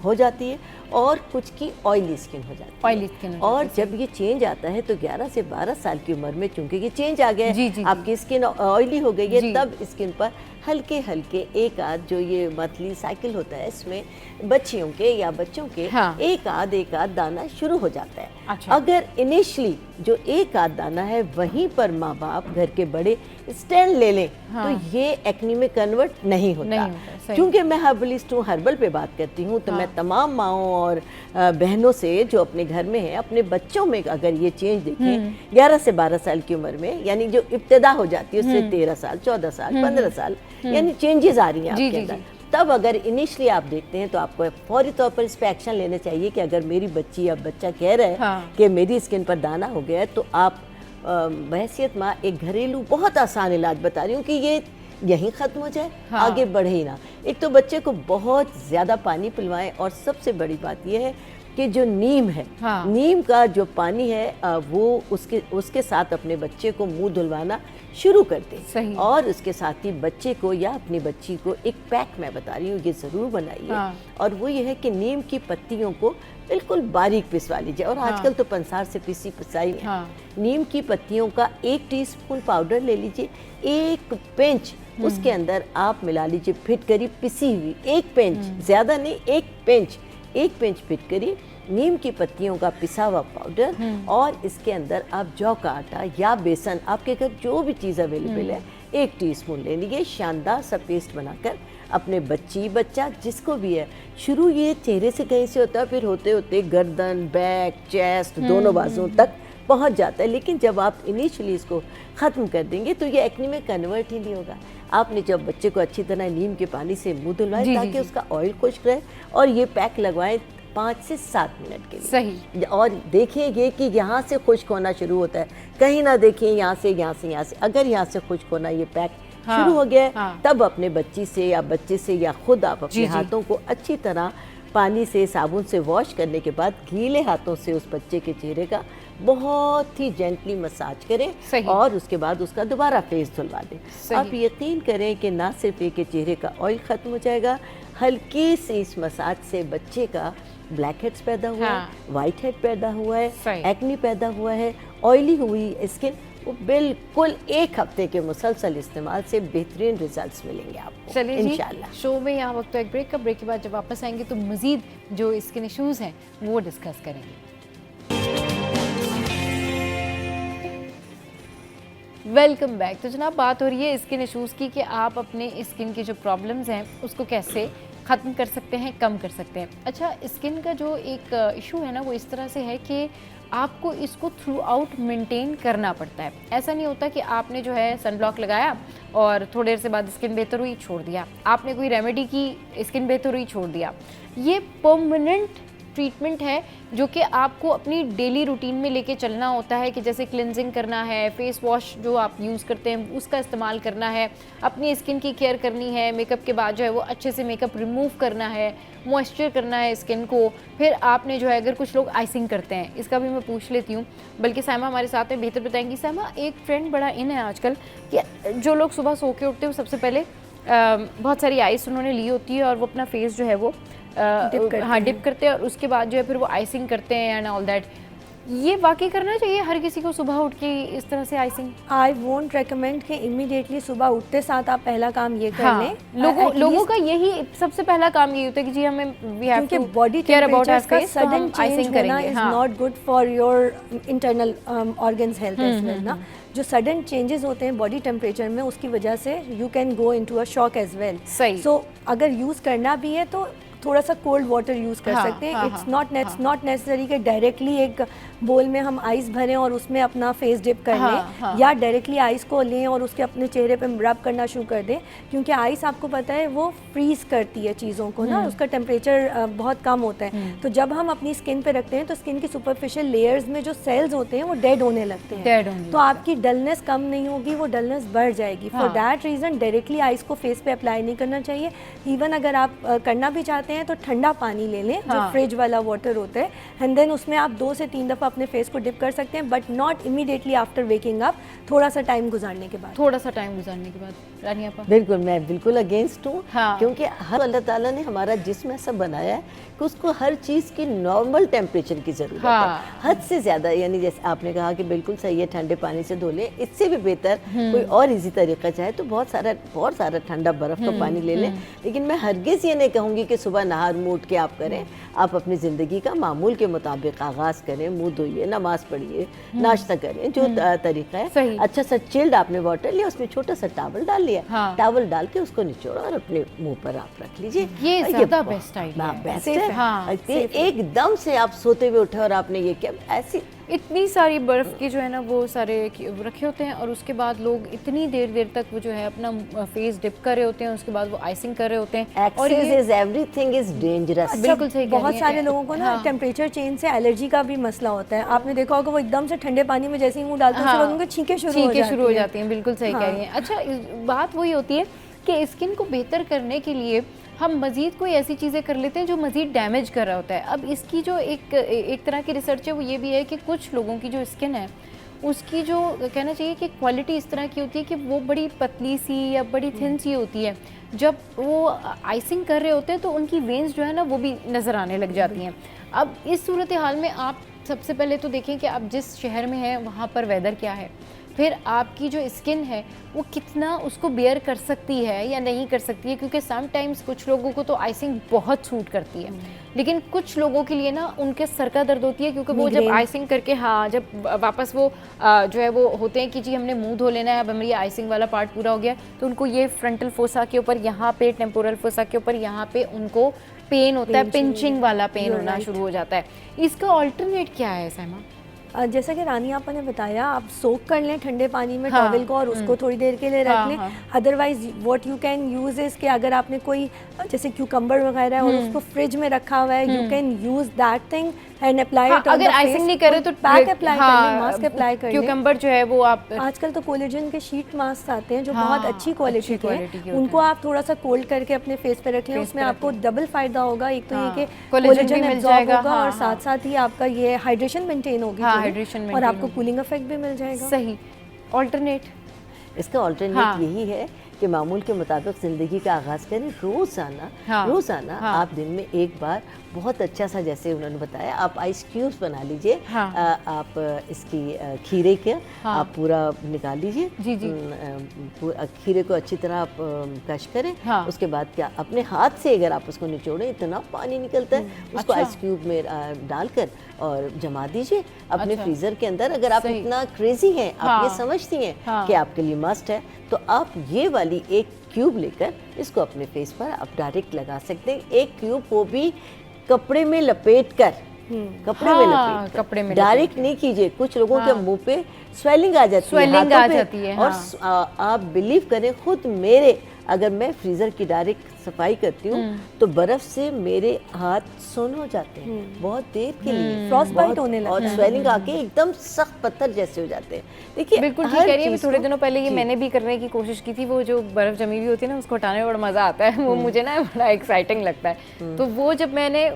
हो जाती है और कुछ की ऑयली स्किन हो जाती है। ऑयली स्किन और जब ये चेंज आता है तो 11 से 12 साल की उम्र में, चूंकि ये चेंज आ गया जी, है, जी, जी। आपकी स्किन ऑयली हो गई जी। है, तब स्किन पर हल्के हल्के एक आध, जो ये मंथली साइकिल होता है, इसमें बच्चियों के या बच्चों के हाँ। एक आध दाना शुरू हो जाता है। अच्छा। अगर इनिशियली जो एक आध दाना है वहीं पर माँ बाप घर के बड़े स्टैंड ले लें, हाँ। तो ये एक्नी में कन्वर्ट नहीं होता। सही। क्योंकि मैं हर्बलिस्ट हूँ, हर्बल पे बात करती हूँ, तो हाँ। मैं तमाम माओं और बहनों से जो अपने घर में है, अपने बच्चों में अगर ये चेंज देखें 11 से 12 साल की उम्र में, यानी जो इब्तिदा हो जाती है उससे 13 साल 14 साल 15 साल, यानी चेंजेस आ रही हैं जी, आपके जी, अंदर, जी। तब अगर इनिशियली आप देखते हैं तो आपको फौरी तौर पर इस पर एक्शन लेना चाहिए कि अगर मेरी बच्ची या बच्चा कह रहा है हाँ। कि मेरी स्किन पर दाना हो गया है, तो आप बहैसियत माँ एक घरेलू बहुत आसान इलाज बता रही हूँ कि ये यहीं ख़त्म हो जाए, हाँ। आगे बढ़े ही ना। एक तो बच्चे को बहुत ज़्यादा पानी पिलवाएं, और सबसे बड़ी बात यह है कि जो नीम है, हाँ। नीम का जो पानी है वो उसके साथ अपने बच्चे को मुंह धुलवाना शुरू कर दें। सही। और उसके साथ ही बच्चे को या अपनी बच्ची को एक पैक मैं बता रही हूँ, ये ज़रूर बनाइए। हाँ। और वो ये है कि नीम की पत्तियों को बिल्कुल बारीक पिसवा लीजिए, और आजकल तो पंसार से पिसाई है। हाँ। नीम की पत्तियों का 1 टीस्पून पाउडर ले लीजिए, 1 पिंच उसके अंदर आप मिला लीजिए फिटकरी पिसी हुई, 1 पिंच, ज़्यादा नहीं, 1 पिंच फिटकरी, नीम की पत्तियों का पिसा हुआ पाउडर, और इसके अंदर आप जौ का आटा या बेसन, आपके घर जो भी चीज़ अवेलेबल है, 1 टीस्पून ले लीजिए। शानदार सा पेस्ट बनाकर अपने बच्चा जिसको भी है, शुरू ये चेहरे से कहीं से होता है, फिर होते होते गर्दन, बैक, चेस्ट, दोनों बाजुओं तक पहुंच जाता है। लेकिन जब आप इनिशियली इसको ख़त्म कर देंगे तो ये एक्ने में कन्वर्ट ही नहीं होगा। आपने जब बच्चे को अच्छी तरह नीम के पानी से मुंह धुलवाए जी, ताकि जी। उसका ऑयल खुश्क रहे, और ये पैक लगवाएं 5 से 7 मिनट के लिए। सही। और देखिए कि यहाँ से खुश्क होना शुरू होता है, कहीं ना देखिए यहाँ से। अगर यहाँ से खुश्क होना ये पैक हाँ। शुरू हो गया है, हाँ। तब अपने बच्ची से या बच्चे से या खुद आप जी, अपने जी। हाथों को अच्छी तरह पानी से, साबुन से वॉश करने के बाद गीले हाथों से उस बच्चे के चेहरे का बहुत ही जेंटली मसाज करें, सही। और उसके बाद उसका दोबारा फेस धुलवा दें। सही। आप यकीन करें कि ना सिर्फ एक चेहरे का ऑयल ख़त्म हो जाएगा, हल्की सी इस मसाज से बच्चे का ब्लैक हेड्स पैदा हुआ हाँ। है, वाइट हेड पैदा हुआ है, सही। एक्नी पैदा हुआ है, ऑयली हुई स्किन, वो बिल्कुल 1 हफ्ते के मुसलसल इस्तेमाल से बेहतरीन रिजल्ट्स मिलेंगे आपको चलिए जी, इंशाल्लाह। शो में यहाँ वक्त तो एक ब्रेक का, ब्रेक के बाद जब वापस आएंगे तो मजीद जो स्किन इश्यूज़ हैं वो डिस्कस करेंगे। Welcome back. तो जनाब, बात हो रही है स्किन इश्यूज़ की कि आप अपने स्किन की जो प्रॉब्लम्स हैं उसको कैसे ख़त्म कर सकते हैं, कम कर सकते हैं। अच्छा, स्किन का जो एक इशू है ना, वो इस तरह से है कि आपको इसको थ्रू आउट मेंटेन करना पड़ता है। ऐसा नहीं होता कि आपने जो है सनब्लॉक लगाया और थोड़ी देर से बाद स्किन बेहतर हुई, छोड़ दिया। आपने कोई रेमेडी की, स्किन बेहतर हुई, छोड़ दिया। ये परमानेंट ट्रीटमेंट है जो कि आपको अपनी डेली रूटीन में लेके चलना होता है, कि जैसे क्लिनजिंग करना है, फेस वॉश जो आप यूज़ करते हैं उसका इस्तेमाल करना है, अपनी स्किन की केयर करनी है, मेकअप के बाद जो है वो अच्छे से मेकअप रिमूव करना है, मॉइस्चर करना है स्किन को। फिर आपने जो है, अगर कुछ लोग आइसिंग करते हैं, इसका भी मैं पूछ लेती हूँ, बल्कि साइमा हमारे साथ में बेहतर बताएंगी। साइमा, एक ट्रेंड बड़ा इन है आजकल कि जो लोग सुबह सो के उठते हैं सबसे पहले बहुत सारी आइस उन्होंने ली होती है और वो अपना फेस जो है वो डिप करते हैं, और उसके बाद जो है फिर वो आइसिंग करते हैं एंड ऑल दैट। ये वाकई करना चाहिए हर किसी को सुबह उठ के इस तरह से आइसिंग? आई वोंट रेकमेंड कि इमीडिएटली सुबह उठते साथ आप पहला काम ये कर हाँ, लें। लोगों का यही सबसे पहला काम ये होता है कि जी हमें वी हैव क्योंकि to body care about our temperature का फेस, तो सडन हम चेंज आइसिंग होना करेंगे। इज हाँ, not good for your internal organs health as well ना। जो सडन चेंजेस होते हैं बॉडी टेम्परेचर में, उसकी वजह से you can go into a shock as well. सही। सो अगर यूज़ करना भी है तो थोड़ा सा कोल्ड वाटर यूज़ कर सकते हैं। इट्स नॉट नेसेसरी कि डायरेक्टली एक बोल में हम आइस भरें और उसमें अपना फेस डिप कर लें, या डायरेक्टली आइस को लें और उसके अपने चेहरे पे रब करना शुरू कर दें, क्योंकि आइस आपको पता है वो फ्रीज करती है चीज़ों को ना, उसका टेम्परेचर बहुत कम होता है। तो जब हम अपनी स्किन पे रखते हैं तो स्किन की सुपरफिशियल लेयर्स में जो सेल्स होते हैं वो डेड होने लगते हैं, तो आपकी डलनेस कम नहीं होगी, वो डलनेस बढ़ जाएगी। For that reason directly ice को फेस पे अप्लाई नहीं करना चाहिए। इवन अगर आप करना भी चाहते हैं तो ठंडा पानी ले लें, जो फ्रिज वाला वाटर होता है, एंड देन उसमें आप 2 से 3 दफ़ा अपने फेस को डिप कर सकते हैं, but not immediately after waking up, थोड़ा सा टाइम गुजारने के बाद। रानी आपा? बिल्कुल, मैं बिल्कुल अगेंस्ट हूँ, क्योंकि हर अल्लाह ताला ने हमारा जिस्म ऐसा बनाया है कि उसको हर चीज़ की नॉर्मल टेम्परेचर की ज़रूरत है, हद से ज़्यादा। यानी जैसे आपने कहा कि बिल्कुल सही है, ठंडे पानी से धो लें, इससे भी बेहतर कोई और इजी तरीका चाहे तो बहुत सारा ठंडा बर्फ़ का पानी ले लें। लेकिन मैं हरगिज़ ये नहीं कहूँगी कि सुबह नहा मूड के आप करें। आप अपनी ज़िंदगी का मामूल के मुताबिक आगाज़ करें, मुँह धोइए, नमाज़ पढ़िए, नाश्ता करें, जो तरीका है। अच्छा सा चिल्ड आपने वाटर लिया, उसमें छोटा सा टॉवल डाल लिया, टॉवल डाल के उसको निचोड़ा और अपने मुंह पर आप रख लीजिए। ये ज़्यादा बेस्ट आइडिया है। बेस्ट है। एकदम से आप सोते हुए उठे और आपने ये किया, ऐसी इतनी सारी बर्फ़ की जो है ना वो सारे रखे होते हैं, और उसके बाद लोग इतनी देर तक वो जो है अपना फेस डिप कर रहे होते हैं, उसके बाद वो आइसिंग कर रहे होते हैं, और एवरीथिंग इज डेंजरस। बिल्कुल सही। बहुत सारे लोगों को ना टेम्परेचर चेंज से एलर्जी का भी मसला होता है। आपने देखा होगा वो एकदम से ठंडे पानी में जैसे ही मुंह डालते हैं उनको छींके शुरू हो जाती हैं। बिल्कुल सही कह रही हैं। अच्छा, बात वही होती है कि स्किन को बेहतर करने के लिए हम मज़ीद कोई ऐसी चीज़ें कर लेते हैं जो मज़ीद डैमेज कर रहा होता है। अब इसकी जो एक तरह की रिसर्च है वो ये भी है कि कुछ लोगों की जो स्किन है उसकी जो कहना चाहिए कि क्वालिटी इस तरह की होती है कि वो बड़ी पतली सी या बड़ी थिन सी होती है। जब वो आइसिंग कर रहे होते हैं तो उनकी वेन्स जो है ना वो भी नज़र आने लग जाती हैं। अब इस सूरत हाल में आप सबसे पहले तो देखें कि आप जिस शहर में हैं वहाँ पर वेदर क्या है, फिर आपकी जो स्किन है वो कितना उसको बेयर कर सकती है या नहीं कर सकती है, क्योंकि समटाइम्स कुछ लोगों को तो आइसिंग बहुत सूट करती है, लेकिन कुछ लोगों के लिए ना उनके सर का दर्द होती है, क्योंकि वो जब आइसिंग करके जब वापस वो जो है वो होते हैं कि जी हमने मुंह धो लेना है, अब हमारी आइसिंग वाला पार्ट पूरा हो गया, तो उनको ये फ्रंटल फोसा के ऊपर, यहाँ पे टेम्पोरल फोसा के ऊपर, यहाँ पे उनको पेन होता है, पिंचिंग वाला पेन होना शुरू हो जाता है। इसका ऑल्टरनेट क्या है सहमा? जैसा कि रानी आपा ने बताया, आप सोक कर लें ठंडे पानी में टॉवल को और उसको थोड़ी देर के लिए रख लें। Otherwise what you can use is कि अगर आपने कोई जैसे क्यूकम्बर वगैरह है और उसको फ्रिज में रखा हुआ है, you can use that thing and apply it. अगर आइसिंग नहीं करे तो पैक अप्लाई कर लें, मास्क अप्लाई कर लें। क्यूकम्बर जो है वो आप आजकल तो कोलेजन के शीट मास्क आते हैं जो बहुत अच्छी क्वालिटी के हैं, उनको आप थोड़ा सा कोल्ड करके अपने फेस पे रख लें। उसमें आपको डबल फायदा होगा, एक तो ये कि कोलेजन एब्जॉर्ब होगा और साथ साथ ही आपका ये हाइड्रेशन मेंटेन होगी और आपको कूलिंग इफेक्ट भी मिल जाएगा। सही। ऑल्टरनेट? इसका ऑल्टरनेट यही है कि मामूल के मुताबिक ज़िंदगी का आगाज़ करें। रोज़ाना आप दिन में एक बार बहुत अच्छा सा, जैसे उन्होंने बताया, आप आइस क्यूब्स बना लीजिए। आप इसकी खीरे के आप पूरा निकाल लीजिए। खीरे को अच्छी तरह आप कश करें। उसके बाद क्या, अपने हाथ से अगर आप उसको निचोड़ें, इतना पानी निकलता है, उसको आइस क्यूब में डालकर और जमा दीजिए अपने फ्रीज़र के अंदर। अगर आप इतना क्रेजी हैं, आप ये समझती हैं कि आपके लिए मस्ट है, तो आप ये वाली एक क्यूब लेकर इसको अपने फेस पर आप डायरेक्ट लगा सकते हैं। एक क्यूब को भी कपड़े में लपेट कर, कपड़े में डायरेक्ट नहीं कीजिए। कुछ लोगों के मुंह पे स्वेलिंग आ जाती है और आप बिलीव करें, खुद मेरे, अगर मैं फ्रीज़र की डायरेक्ट सफाई करती हूँ तो बर्फ़ से मेरे हाथ सुन्न हो जाते हैं बहुत देर के लिए, फ्रॉस्ट बाइट होने लगता है और स्वेलिंग आके एकदम सख्त पत्थर जैसे हो जाते हैं। देखिए बिल्कुल ठीक कह रही है। थोड़े दिनों पहले ये मैंने भी करने की कोशिश की थी, वो जो बर्फ़ जमी हुई होती है ना उसको हटाने में बड़ा मज़ा आता है, वो मुझे ना बड़ा एक्साइटिंग लगता है। तो वो जब मैंने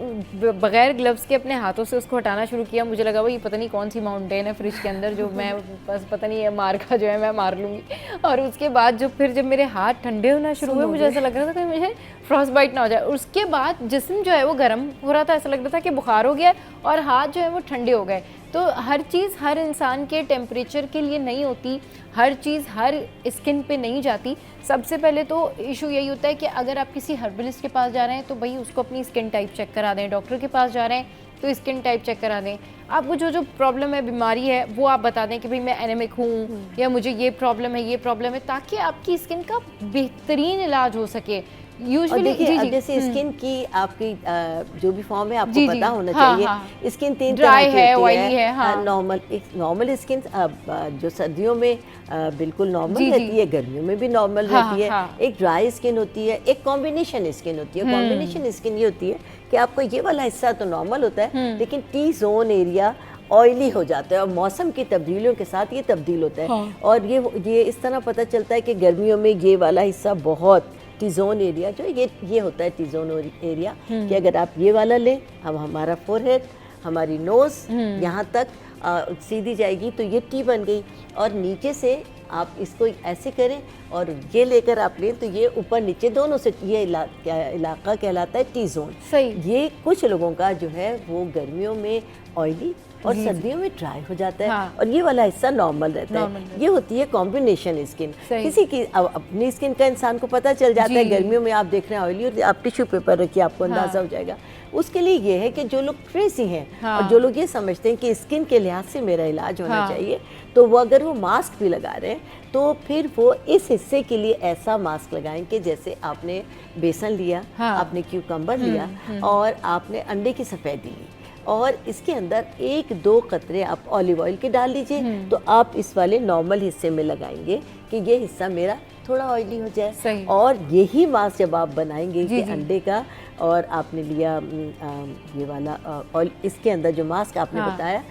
बगैर ग्लव्स के अपने हाथों से उसको हटाना शुरू किया, मुझे लगा वो ये पता नहीं कौन सी माउंटेन है फ्रिज के अंदर जो मैं बस पता नहीं मार का जो है मैं मार लूँगी। और उसके बाद जब मेरे हाथ ठंडे होना शुरू हुए, मुझे ऐसा लग रहा था कि मुझे फ्रॉस्ट बाइट ना हो जाए। उसके बाद जिस्म जो है वो गर्म हो रहा था, ऐसा लग रहा था कि बुखार हो गया और हाथ जो है वो ठंडे हो गए। तो हर चीज़ हर इंसान के टेम्परेचर के लिए नहीं होती, हर चीज़ हर स्किन पे नहीं जाती। सबसे पहले तो इशू यही होता है कि अगर आप किसी हर्बलिस्ट के पास जा रहे हैं तो भाई उसको अपनी स्किन टाइप चेक करा दें, डॉक्टर के पास जा रहे हैं तो स्किन टाइप चेक करा दें। आपको जो प्रॉब्लम है, बीमारी है, वो आप बता दें कि भाई मैं एनेमिक हूँ या मुझे ये प्रॉब्लम है, ताकि आपकी स्किन का बेहतरीन इलाज हो सके। यूजुअली देखिए, अब जैसे स्किन की आपकी जो भी फॉर्म है आपको पता होना चाहिए। स्किन 3 तरह की है, होती ऑयली है, नॉर्मल स्किन जो सर्दियों में बिल्कुल नॉर्मल रहती है, गर्मियों में भी नॉर्मल रहती है। एक ड्राई स्किन होती है, एक कॉम्बिनेशन स्किन होती है। कॉम्बिनेशन स्किन ये होती है कि आपको ये वाला हिस्सा तो नॉर्मल होता है, लेकिन टी जोन एरिया ऑयली हो जाता है और मौसम की तब्दीलियों के साथ ये तब्दील होता है। और ये इस तरह पता चलता है कि गर्मियों में ये वाला हिस्सा बहुत टी जोन एरिया जो ये होता है टी जोन एरिया, कि अगर आप ये वाला लें, हम हमारा फोरहेड, हमारी नोज यहाँ तक सीधी जाएगी तो ये टी बन गई, और नीचे से आप इसको ऐसे करें और ये लेकर आप लें तो ये ऊपर नीचे दोनों से ये इलाका कहलाता है टी जोन। सही। ये कुछ लोगों का जो है वो गर्मियों में ऑयली और सर्दियों में ड्राई हो जाता है, और ये वाला हिस्सा नॉर्मल रहता है। ये होती है कॉम्बिनेशन स्किन। किसी की अपनी स्किन का इंसान को पता चल जाता है, गर्मियों में आप देख रहे हैं ऑयली, और आप टिश्यू पेपर रखिए आपको अंदाजा हो जाएगा। उसके लिए ये है कि जो लोग क्रेजी हैं और जो लोग ये समझते हैं कि स्किन के लिहाज से मेरा इलाज होना चाहिए, तो वो अगर वो मास्क भी लगा रहे हैं तो फिर वो इस हिस्से के लिए ऐसा मास्क लगाएं कि जैसे आपने बेसन लिया, आपने क्यूकम्बर लिया और आपने अंडे की सफ़ेदी ली, और इसके अंदर 1-2 कतरे आप ऑलिव ऑयल के डाल लीजिए, तो आप इस वाले नॉर्मल हिस्से में लगाएंगे कि ये हिस्सा मेरा थोड़ा ऑयली हो जाए। और यही मास्क जब आप बनाएंगे कि अंडे का, और आपने लिया ये वाला ऑयल, इसके अंदर जो मास्क आपने बताया,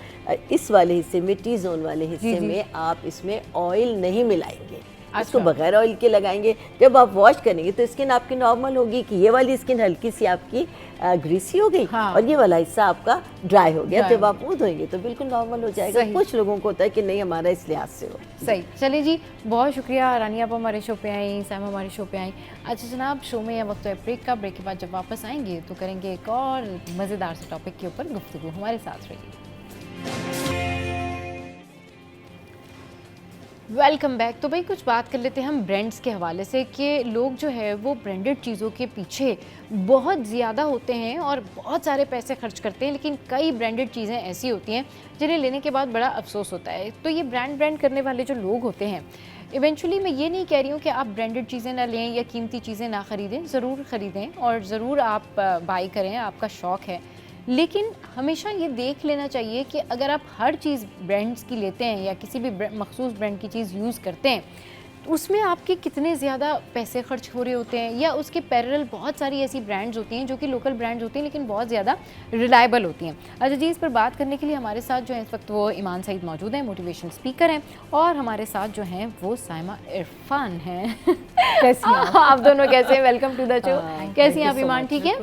इस वाले हिस्से में, टी जोन वाले हिस्से में आप इसमें ऑयल नहीं मिलाएंगे, इसको बगैर ऑयल के लगाएंगे। जब आप वॉश करेंगे तो स्किन आपकी नॉर्मल होगी कि ये वाली स्किन हल्की सी आपकी ग्रीसी हो गई, और ये वाला हिस्सा आपका ड्राई हो गया। जब आप मुंह धोएंगे तो बिल्कुल नॉर्मल हो जाएगा। कुछ लोगों को होता है कि नहीं, हमारा इस लिहाज से हो। सही। चलिए जी, बहुत शुक्रिया रानी, आप हमारे शो पे आई, सैम हमारे शो पे आई। अच्छा जनाब, शो में यह वक्त है ब्रेक का। ब्रेक के बाद जब वापस आएंगे तो करेंगे एक और मज़ेदार से टॉपिक के ऊपर गुफ्तगू। हमारे साथ रहिए। Welcome back. तो भाई कुछ बात कर लेते हैं हम ब्रांड्स के हवाले से, कि लोग जो है वो ब्रांडेड चीज़ों के पीछे बहुत ज़्यादा होते हैं और बहुत सारे पैसे खर्च करते हैं, लेकिन कई ब्रांडेड चीज़ें ऐसी होती हैं जिन्हें लेने के बाद बड़ा अफसोस होता है। तो ये ब्रांड करने वाले जो लोग होते हैं, इवेंचुअली मैं ये नहीं कह रही हूँ कि आप ब्रांडेड चीज़ें ना लें या कीमती चीज़ें ना ख़रीदें, ज़रूर ख़रीदें और ज़रूर आप बाई करें, आपका शौक़ है, लेकिन हमेशा ये देख लेना चाहिए कि अगर आप हर चीज़ ब्रांड्स की लेते हैं या किसी भी मखसूस ब्रांड की चीज़ यूज़ करते हैं, उसमें आपके कितने ज़्यादा पैसे खर्च हो रहे होते हैं, या उसके पैरेलल बहुत सारी ऐसी ब्रांड्स होती हैं जो कि लोकल ब्रांड्स होती हैं लेकिन बहुत ज़्यादा रिलायबल होती हैं। अच्छा जी, इस पर बात करने के लिए हमारे साथ जो है इस वक्त वो ईमान सईद मौजूद हैं, मोटिवेशनल स्पीकर हैं, और हमारे साथ जो हैं वो साइमा इरफान हैं। कैसी हैं आप दोनों? कैसे हैं? Welcome to the show. कैसी हैं आप ईमान? ठीक है।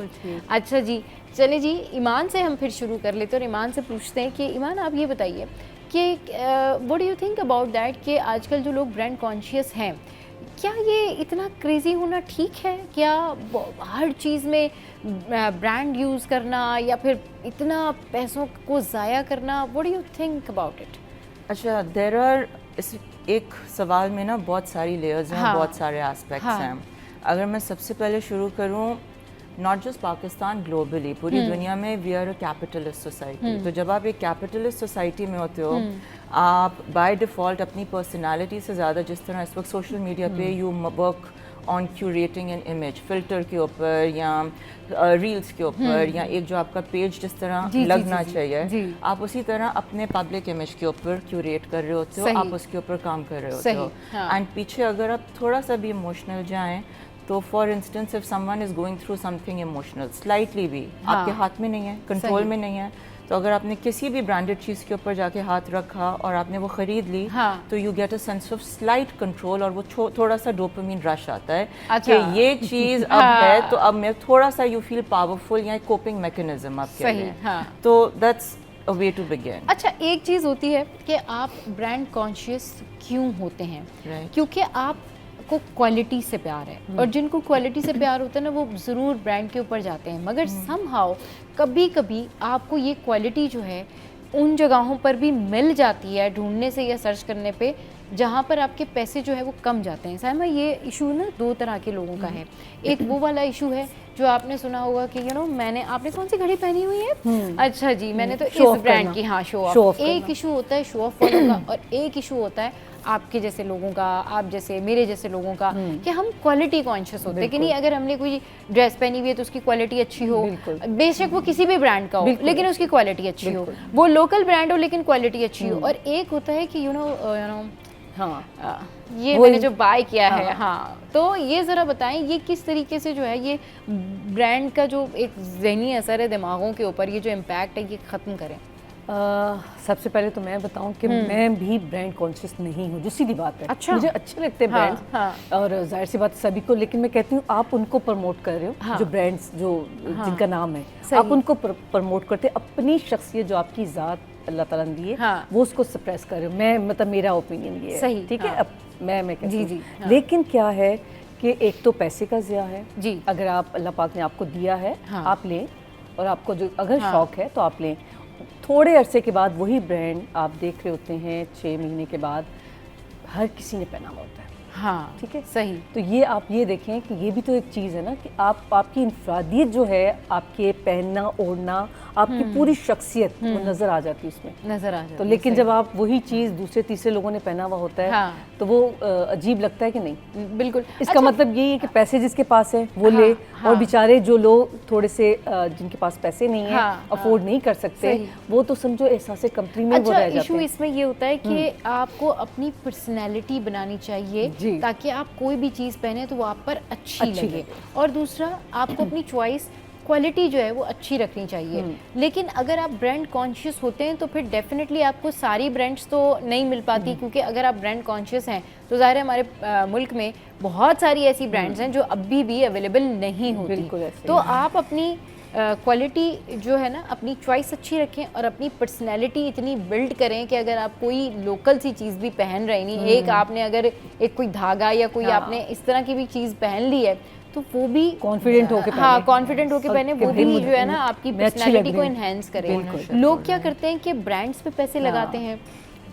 अच्छा जी, चलिए जी, ईमान से हम फिर शुरू कर लेते हैं और ईमान से पूछते हैं कि ईमान आप ये बताइए कि what do you think about that, कि आजकल जो लोग ब्रांड कॉन्शियस हैं, क्या ये इतना क्रेज़ी होना ठीक है? क्या हर चीज़ में ब्रांड यूज़ करना या फिर इतना पैसों को ज़ाया करना, what do you think about it? अच्छा, देयर आर, इस एक सवाल में ना बहुत सारी लेयर्स हैं, बहुत सारे एस्पेक्ट्स हैं। अगर मैं सबसे पहले शुरू करूँ, नॉट जस्ट पाकिस्तान, ग्लोबली पूरी दुनिया में we are a capitalist society. तो जब आप एक कैपिटलिस्ट सोसाइटी में होते हो, आप बाय डिफ़ॉल्ट अपनी पर्सनालिटी से ज़्यादा, जिस तरह इस वक्त सोशल मीडिया पे you work on curating an image, filter के ऊपर या रील्स के ऊपर, या एक जो आपका पेज जिस तरह लगना चाहिए, आप उसी तरह अपने पब्लिक इमेज के ऊपर क्यूरेट कर रहे होते हो, आप उसके ऊपर काम कर रहे होते हो। एंड पीछे अगर आप थोड़ा सा भी इमोशनल जाएँ, तो for instance if someone is going through something emotional, slightly भी आपके हाथ में नहीं है, कंट्रोल में नहीं है, तो अगर आपने किसी भी ब्रांडेड चीज़ के ऊपर जाके हाथ रखा और आपने वो ख़रीद ली, तो you get a sense of slight control, और वो थोड़ा सा डोपामिन रश आता है कि ये चीज़ अब है, तो अब मैं थोड़ा सा यू फील पावरफुल, या कोपिंग मैकेनिज्म आपके लिए। तो that's a way to begin. अच्छा, एक चीज़ होती है कि आप ब्रांड कॉन्शियस क्यों होते हैं? क्योंकि आप को क्वालिटी से प्यार है, और जिनको क्वालिटी से प्यार होता है ना, वो ज़रूर ब्रांड के ऊपर जाते हैं, मगर समहाउ कभी कभी आपको ये क्वालिटी जो है उन जगहों पर भी मिल जाती है ढूंढने से या सर्च करने पे, जहाँ पर आपके पैसे जो है वो कम जाते हैं। साइमा, ये इशू ना 2 तरह के लोगों का है। एक वो वाला इशू है जो आपने सुना होगा कि मैंने, आपने कौन सी घड़ी पहनी हुई है, अच्छा जी, मैंने तो Show इस off ब्रांड करना। की, हाँ, शो Show ऑफ। off एक करना। इशू होता है शो ऑफ वालों का, और एक इशू होता है आपके जैसे लोगों का, आप जैसे मेरे जैसे लोगों का, कि हम क्वालिटी कॉन्शियस होते हैं कि नहीं, अगर हमने कोई ड्रेस पहनी हुई है तो उसकी क्वालिटी अच्छी हो, बेशक वो किसी भी ब्रांड का हो लेकिन उसकी क्वालिटी अच्छी हो, वो लोकल ब्रांड हो लेकिन क्वालिटी अच्छी हो। और एक होता है कि हाँ, ये मैंने जो बाय किया है, हाँ, तो ये ज़रा बताएं ये किस तरीके से जो है ये ब्रांड का जो एक ज़हनी असर है दिमागों के ऊपर, ये जो इम्पैक्ट है ये ख़त्म करें। सबसे पहले तो मैं बताऊं कि मैं भी ब्रांड कॉन्शियस नहीं हूँ, जो सीधी बात है। अच्छा। मुझे अच्छे लगते हैं ब्रांड्स, और जाहिर सी बात सभी को, लेकिन मैं कहती हूँ आप उनको प्रमोट कर रहे हो, जो ब्रांड्स जो जिनका नाम है, आप उनको प्रमोट करते, अपनी शख्सियत जो आपकी ज़ात अल्लाह ताला ने दी है वो उसको सप्रेस कर रहे हो। मैं मतलब मेरा ओपिनियन ये है, सही, ठीक है। अब मैं कहती हूँ, जी, लेकिन क्या है कि एक तो पैसे का ज़िया है जी, अगर आप, अल्लाह पाक ने आपको दिया है आप लें, और आपको जो अगर शौक है तो आप लें। थोड़े अरसे के बाद वही ब्रांड आप देख रहे होते हैं 6 महीने के बाद हर किसी ने पहना हुआ होता है, हाँ, ठीक है, सही। तो ये आप ये देखें कि ये भी तो एक चीज़ है ना कि आपकी इनफरादियत जो है, आपके पहनना ओढ़ना, आपकी पूरी शख्सियत वो नज़र आ जाती है उसमें, नज़र आ जाती है। तो लेकिन जब आप वही चीज़ दूसरे तीसरे लोगों ने पहना हुआ होता है तो वो अजीब लगता है कि नहीं। बिल्कुल, इसका मतलब यही है कि पैसे जिसके पास है वो ले, और बेचारे जो लोग थोड़े से जिनके पास पैसे नहीं है, अफोर्ड नहीं कर सकते, वो तो समझो एहसास कंपनी में वो रह जाते हैं। इशू इसमें ये होता है कि आपको अपनी पर्सनैलिटी बनानी चाहिए ताकि आप कोई भी चीज़ पहने तो वो आप पर अच्छी लगे, और दूसरा आपको अपनी चॉइस क्वालिटी जो है वो अच्छी रखनी चाहिए। लेकिन अगर आप ब्रांड कॉन्शियस होते हैं तो फिर डेफिनेटली आपको सारी ब्रांड्स तो नहीं मिल पाती, क्योंकि अगर आप ब्रांड कॉन्शियस हैं तो ज़ाहिर है हमारे मुल्क में बहुत सारी ऐसी ब्रांड्स हैं जो अभी भी अवेलेबल नहीं होती। तो आप अपनी क्वालिटी जो है ना, अपनी चॉइस अच्छी रखें और अपनी पर्सनैलिटी इतनी बिल्ड करें कि अगर आप कोई लोकल सी चीज़ भी पहन रहे नहीं, एक आपने अगर एक कोई धागा या कोई आपने इस तरह की भी चीज़ पहन ली है तो वो भी कॉन्फिडेंट होके पहने, हाँ, कॉन्फिडेंट होके पहने, वो भी जो है ना आपकी पर्सनैलिटी को इन्हेंस करे। लोग क्या करते हैं कि ब्रांड्स पे पैसे लगाते हैं,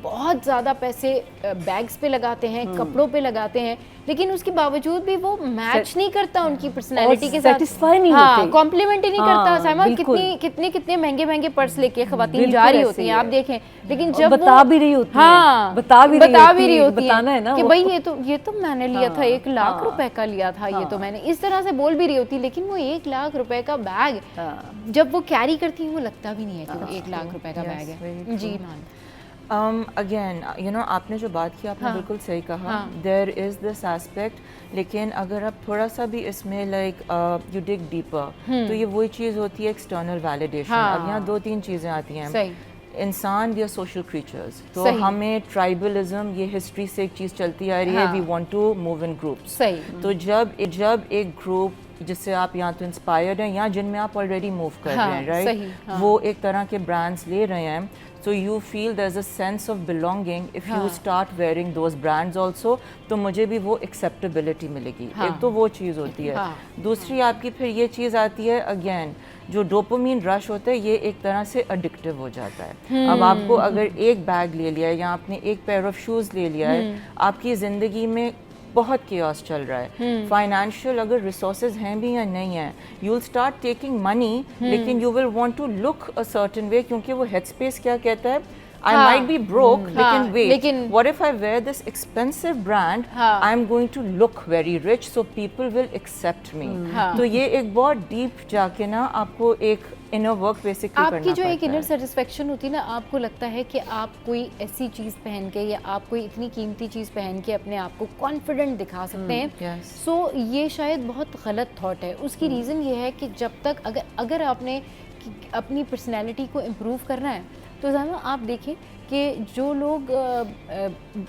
बहुत ज़्यादा पैसे बैग्स पे लगाते हैं, कपड़ों पे लगाते हैं, लेकिन उसके बावजूद भी वो मैच नहीं करता उनकी पर्सनैलिटी के साथ, सेटिस्फाई नहीं हाँ, होते, कॉम्प्लीमेंट ही नहीं करता। साइमा कितने महंगे महंगे पर्स लेके खवातीन जा रही होती हैं, आप देखें, लेकिन जब बता भी रही होती हाँ, बता भी रही होती बताना है ना कि भाई ये तो मैंने लिया था, 1 लाख रुपए का लिया था, ये तो मैंने, इस तरह से बोल भी रही होती, लेकिन वो 1 लाख रुपए का बैग जब वो कैरी करती है वो लगता भी नहीं है कि वो 1 लाख रुपए का बैग है। जी मान अगेन आपने जो बात की आपने बिल्कुल सही कहा, देयर इज़ दिस एस्पेक्ट, लेकिन अगर आप थोड़ा सा भी इसमें लाइक यू डिग डीपर तो ये वही चीज़ होती है एक्सटर्नल वैलिडेशन। अब यहाँ 2-3 चीज़ें आती हैं। इंसान वी आर सोशल क्रीचर्स, तो हमें ट्राइबलिज्म ये हिस्ट्री से एक चीज़ चलती आ रही है, we want to move in groups. तो जब एक ग्रुप जिससे आप यहाँ तो इंस्पायर्ड हैं या जिनमें आप ऑलरेडी मूव कर रहे हैं, राइट, वो एक तरह के ब्रांड्स ले रहे हैं, so you feel there's a sense of belonging if you start wearing those brands also, तो मुझे भी वो acceptability मिलेगी। एक तो वो चीज़ होती है। दूसरी आपकी फिर ये चीज़ आती है, अगेन जो डोपामिन रश होता है ये एक तरह से अडिक्टिव हो जाता है। अब आपको अगर एक बैग ले लिया है या आपने एक पेयर ऑफ शूज़ ले लिया है, आपकी ज़िंदगी में बहुत केओस चल रहा है, फाइनेंशियल अगर रिसोर्सेज हैं भी या नहीं है, you will start taking money, लेकिन you will want to look a certain way, क्योंकि वो हेड स्पेस क्या कहता है, I might be broke, लेकिन wait, what if I wear this expensive brand, I'm going to look very rich, so people will accept me. तो ये एक बहुत डीप जाके ना आपको एक इनर वर्क बेसिकली करना पड़ता है। आपकी जो एक इनर सेटिस्फेक्शन होती है ना, आपको लगता है कि आप कोई ऐसी चीज़ पहन के या आप कोई इतनी कीमती चीज़ पहन के अपने आप को कॉन्फिडेंट दिखा सकते हैं। सो ये शायद बहुत गलत थॉट है। उसकी रीज़न ये है कि जब तक अगर आपने अपनी पर्सनैलिटी को इम्प्रूव करना है तो ज़रा आप देखें कि जो लोग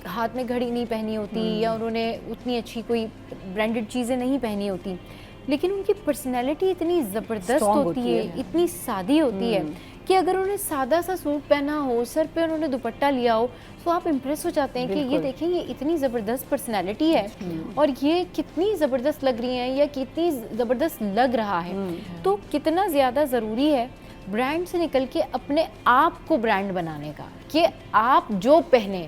हाथ में घड़ी नहीं पहनी होती या उन्होंने उतनी अच्छी कोई ब्रांडेड चीज़ें नहीं पहनी होती, लेकिन उनकी पर्सनैलिटी इतनी ज़बरदस्त होती है, इतनी सादी होती है कि अगर उन्होंने सादा सा सूट पहना हो, सर पे उन्होंने दुपट्टा लिया हो, तो आप इम्प्रेस हो जाते हैं कि ये देखें ये इतनी ज़बरदस्त पर्सनैलिटी है और ये कितनी ज़बरदस्त लग रही है या कितनी ज़बरदस्त लग रहा है। तो कितना ज़्यादा ज़रूरी है ब्रांड से निकल के अपने आप को ब्रांड बनाने का, कि आप जो पहने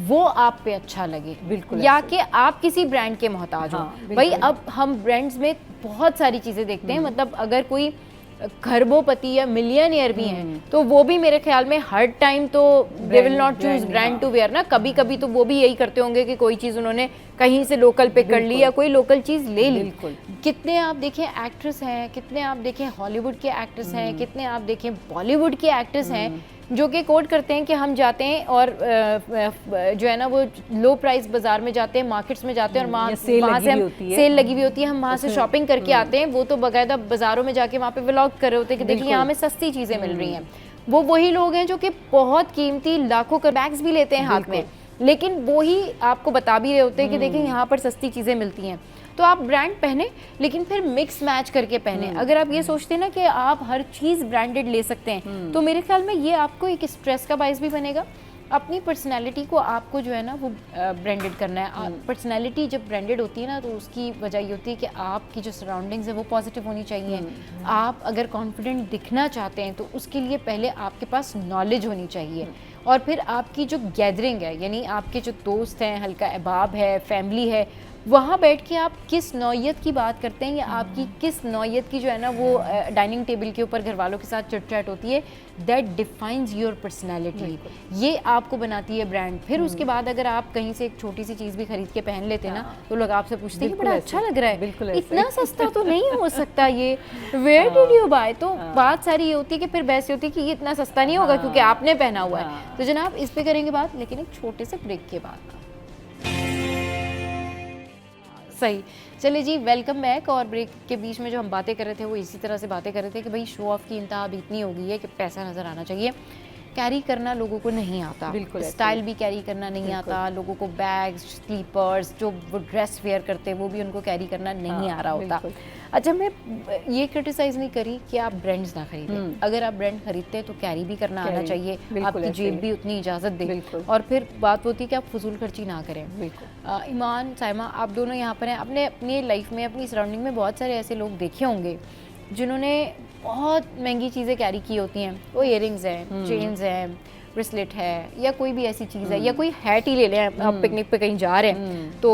वो आप पे अच्छा लगे, बिल्कुल, या कि आप किसी ब्रांड के मोहताज हो। भाई अब हम ब्रांड्स में बहुत सारी चीज़ें देखते हैं, मतलब अगर कोई खरबोपति या मिलियनियर भी हैं तो वो भी मेरे ख्याल में हर टाइम तो they will not choose brand to wear ना, कभी कभी तो वो भी यही करते होंगे कि कोई चीज़ उन्होंने कहीं से लोकल पे कर ली या कोई लोकल चीज़ ले ली। कितने आप देखें एक्ट्रेस हैं, कितने आप देखें हॉलीवुड के एक्ट्रेस हैं, कितने आप देखें बॉलीवुड के एक्ट्रेस हैं जो कि कोट करते हैं कि हम जाते हैं और जो है ना वो लो प्राइस बाजार में जाते हैं, मार्केट्स में जाते हैं और वहाँ से हम सेल लगी हुई होती है, हम वहाँ से शॉपिंग करके आते हैं। वो तो बाकायदा बाजारों में जाके वहाँ पे व्लॉग कर रहे होते हैं कि देखिए यहाँ हमें सस्ती चीज़ें मिल रही हैं। वो वही लोग हैं जो कि बहुत कीमती लाखों के बैग्स भी लेते हैं हाथ में, लेकिन वो ही आपको बता भी रहे होते हैं कि देखिए यहाँ पर सस्ती चीज़ें मिलती हैं। तो आप ब्रांड पहने लेकिन फिर मिक्स मैच करके पहने। अगर आप ये सोचते हैं ना कि आप हर चीज़ ब्रांडेड ले सकते हैं तो मेरे ख्याल में ये आपको एक स्ट्रेस का बायस भी बनेगा। अपनी पर्सनैलिटी को आपको जो है ना वो ब्रांडेड करना है। पर्सनैलिटी जब ब्रांडेड होती है ना तो उसकी वजह ये होती है कि आपकी जो सराउंडिंग्स है वो पॉजिटिव होनी चाहिए। आप अगर कॉन्फिडेंट दिखना चाहते हैं तो उसके लिए पहले आपके पास नॉलेज होनी चाहिए, और फिर आपकी जो गैदरिंग है यानी आपके जो दोस्त हैं, हल्का अहबाब है, फैमिली है, वहाँ बैठ के आप किस नौयत की बात करते हैं या आपकी किस नौयत की जो है ना वो डाइनिंग टेबल के ऊपर घर वालों के साथ चिट चैट होती है, दैट डिफाइंस योर पर्सनैलिटी। ये आपको बनाती है ब्रांड। फिर उसके बाद अगर आप कहीं से एक छोटी सी चीज़ भी खरीद के पहन लेते हैं ना तो लोग आपसे पूछते हैं कि बड़ा अच्छा लग रहा है, इतना सस्ता तो नहीं हो सकता ये, वेयर डिड यू बाय। तो बात सारी ये होती है कि फिर बहस होती है कि ये इतना सस्ता नहीं होगा क्योंकि आपने पहना हुआ है। तो जनाब इस पे करेंगे बात, लेकिन एक छोटे से ब्रेक के बाद। सही, चलिए जी, वेलकम बैक। और ब्रेक के बीच में जो हम बातें कर रहे थे वो इसी तरह से बातें कर रहे थे कि भाई शो ऑफ की इंतहा अब इतनी हो गई है कि पैसा नज़र आना चाहिए। कैरी करना लोगों को नहीं आता, स्टाइल भी कैरी करना नहीं आता लोगों को। बैग्स, स्लीपर्स, जो वो ड्रेस वेयर करते हैं वो भी उनको कैरी करना नहीं आ रहा होता। अच्छा, मैं ये क्रिटिसाइज़ नहीं करी कि आप ब्रांड्स ना खरीदें। अगर आप ब्रांड खरीदते हैं तो कैरी भी करना आना चाहिए, आपकी जेब भी उतनी इजाज़त दे। और फिर बात होती है कि आप फजूल खर्ची ना करें। ईमान, साइमा, आप दोनों यहाँ पर हैं। आपने अपनी लाइफ में, अपनी सराउंडिंग में बहुत सारे ऐसे लोग देखे होंगे जिन्होंने बहुत महंगी चीज़ें कैरी की होती हैं। वो इयरिंग्स हैं, चेन्स हैं, ब्रेसलेट है, या कोई भी ऐसी चीज़ है, या कोई हैट ही ले लें, आप पिकनिक पे कहीं जा रहे हैं तो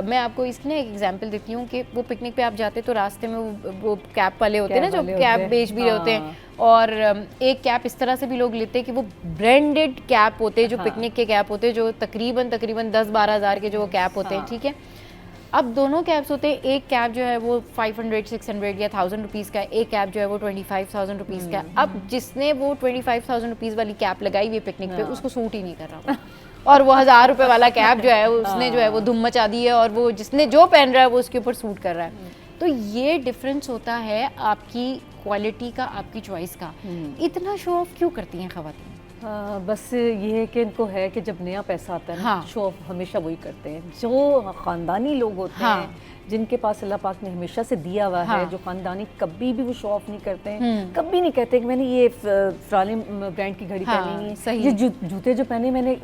मैं आपको इसकी ना एक एग्जांपल देती हूँ कि वो पिकनिक पे आप जाते तो रास्ते में वो कैप वाले होते हैं ना जो कैप बेच भी रहे होते हैं, और एक कैप इस तरह से भी लोग लेते हैं कि वो ब्रांडेड कैप होते हैं, जो पिकनिक के कैप होते हैं, जो तकरीबन 10-12 हज़ार के जो वो कैप होते हैं, ठीक है। अब दोनों कैप्स होते हैं, एक कैप जो है वो 500-600 या 1000 रुपीज़ का है, एक कैप जो है वो 25,000 रुपीज़ का है। अब जिसने वो 25,000 रुपीज़ वाली कैप लगाई हुई है पिकनिक पे, उसको सूट ही नहीं कर रहा और वो 1000 रुपये वाला कैप जो है उसने जो है वो धुम मचा दी है, और वो जिसने जो पहन रहा है वो उसके ऊपर सूट कर रहा है। तो ये डिफरेंस होता है आपकी क्वालिटी का, आपकी चॉइस का। इतना शो ऑफ क्यों करती हैं ख़वातीन? बस ये है कि इनको है कि जब नया पैसा आता है ना, शो ऑफ हमेशा वही करते हैं जो ख़ानदानी लोग होते हैं, जिनके पास अल्लाह पाक ने हमेशा से दिया हुआ है, जो ख़ानदानी, कभी भी वो शो ऑफ नहीं करते हैं। कभी नहीं कहते कि मैंने ये फलाने ब्रांड की घड़ी पहनी है, ये जूते जो पहने मैंने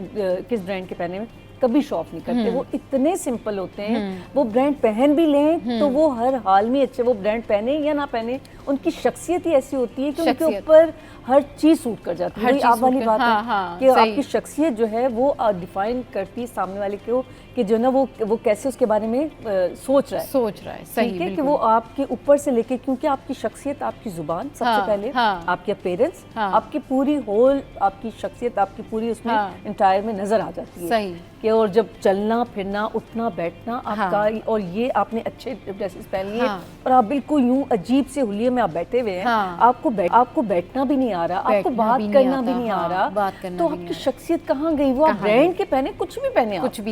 किस ब्रांड के पहने में, कभी शो ऑफ नहीं करते। वो इतने सिंपल होते हैं, वो ब्रांड पहन भी लें तो वो हर हाल में अच्छे, वो ब्रांड पहने या ना पहने, उनकी शख्सियत ही ऐसी होती है कि उनके ऊपर हर चीज़ सूट कर जाती है। वही आप वाली बात है कि आपकी शख्सियत जो है वो डिफाइन करती है सामने वाले को कि जो ना वो कैसे उसके बारे में सोच रहा है। सही है कि वो आपके ऊपर से लेके, क्योंकि आपकी शख्सियत, आपकी जुबान सबसे पहले, आपके अपीयरेंस, आपकी पूरी होल, आपकी शख्सियत, आपकी पूरी उसमें इंटायर में नजर आ जाती है। सही कि और जब चलना फिरना, उठना बैठना आपका, और ये आपने अच्छे ड्रेसेस पहन लिए और आप बिल्कुल यूं अजीब से हुलिये में आप बैठे हुए हैं, आपको बैठना भी नहीं आ रहा, आपको बात करना भी नहीं आ रहा, तो आपकी शख्सियत कहाँ गई? वो आप ब्रांड के पहने, कुछ भी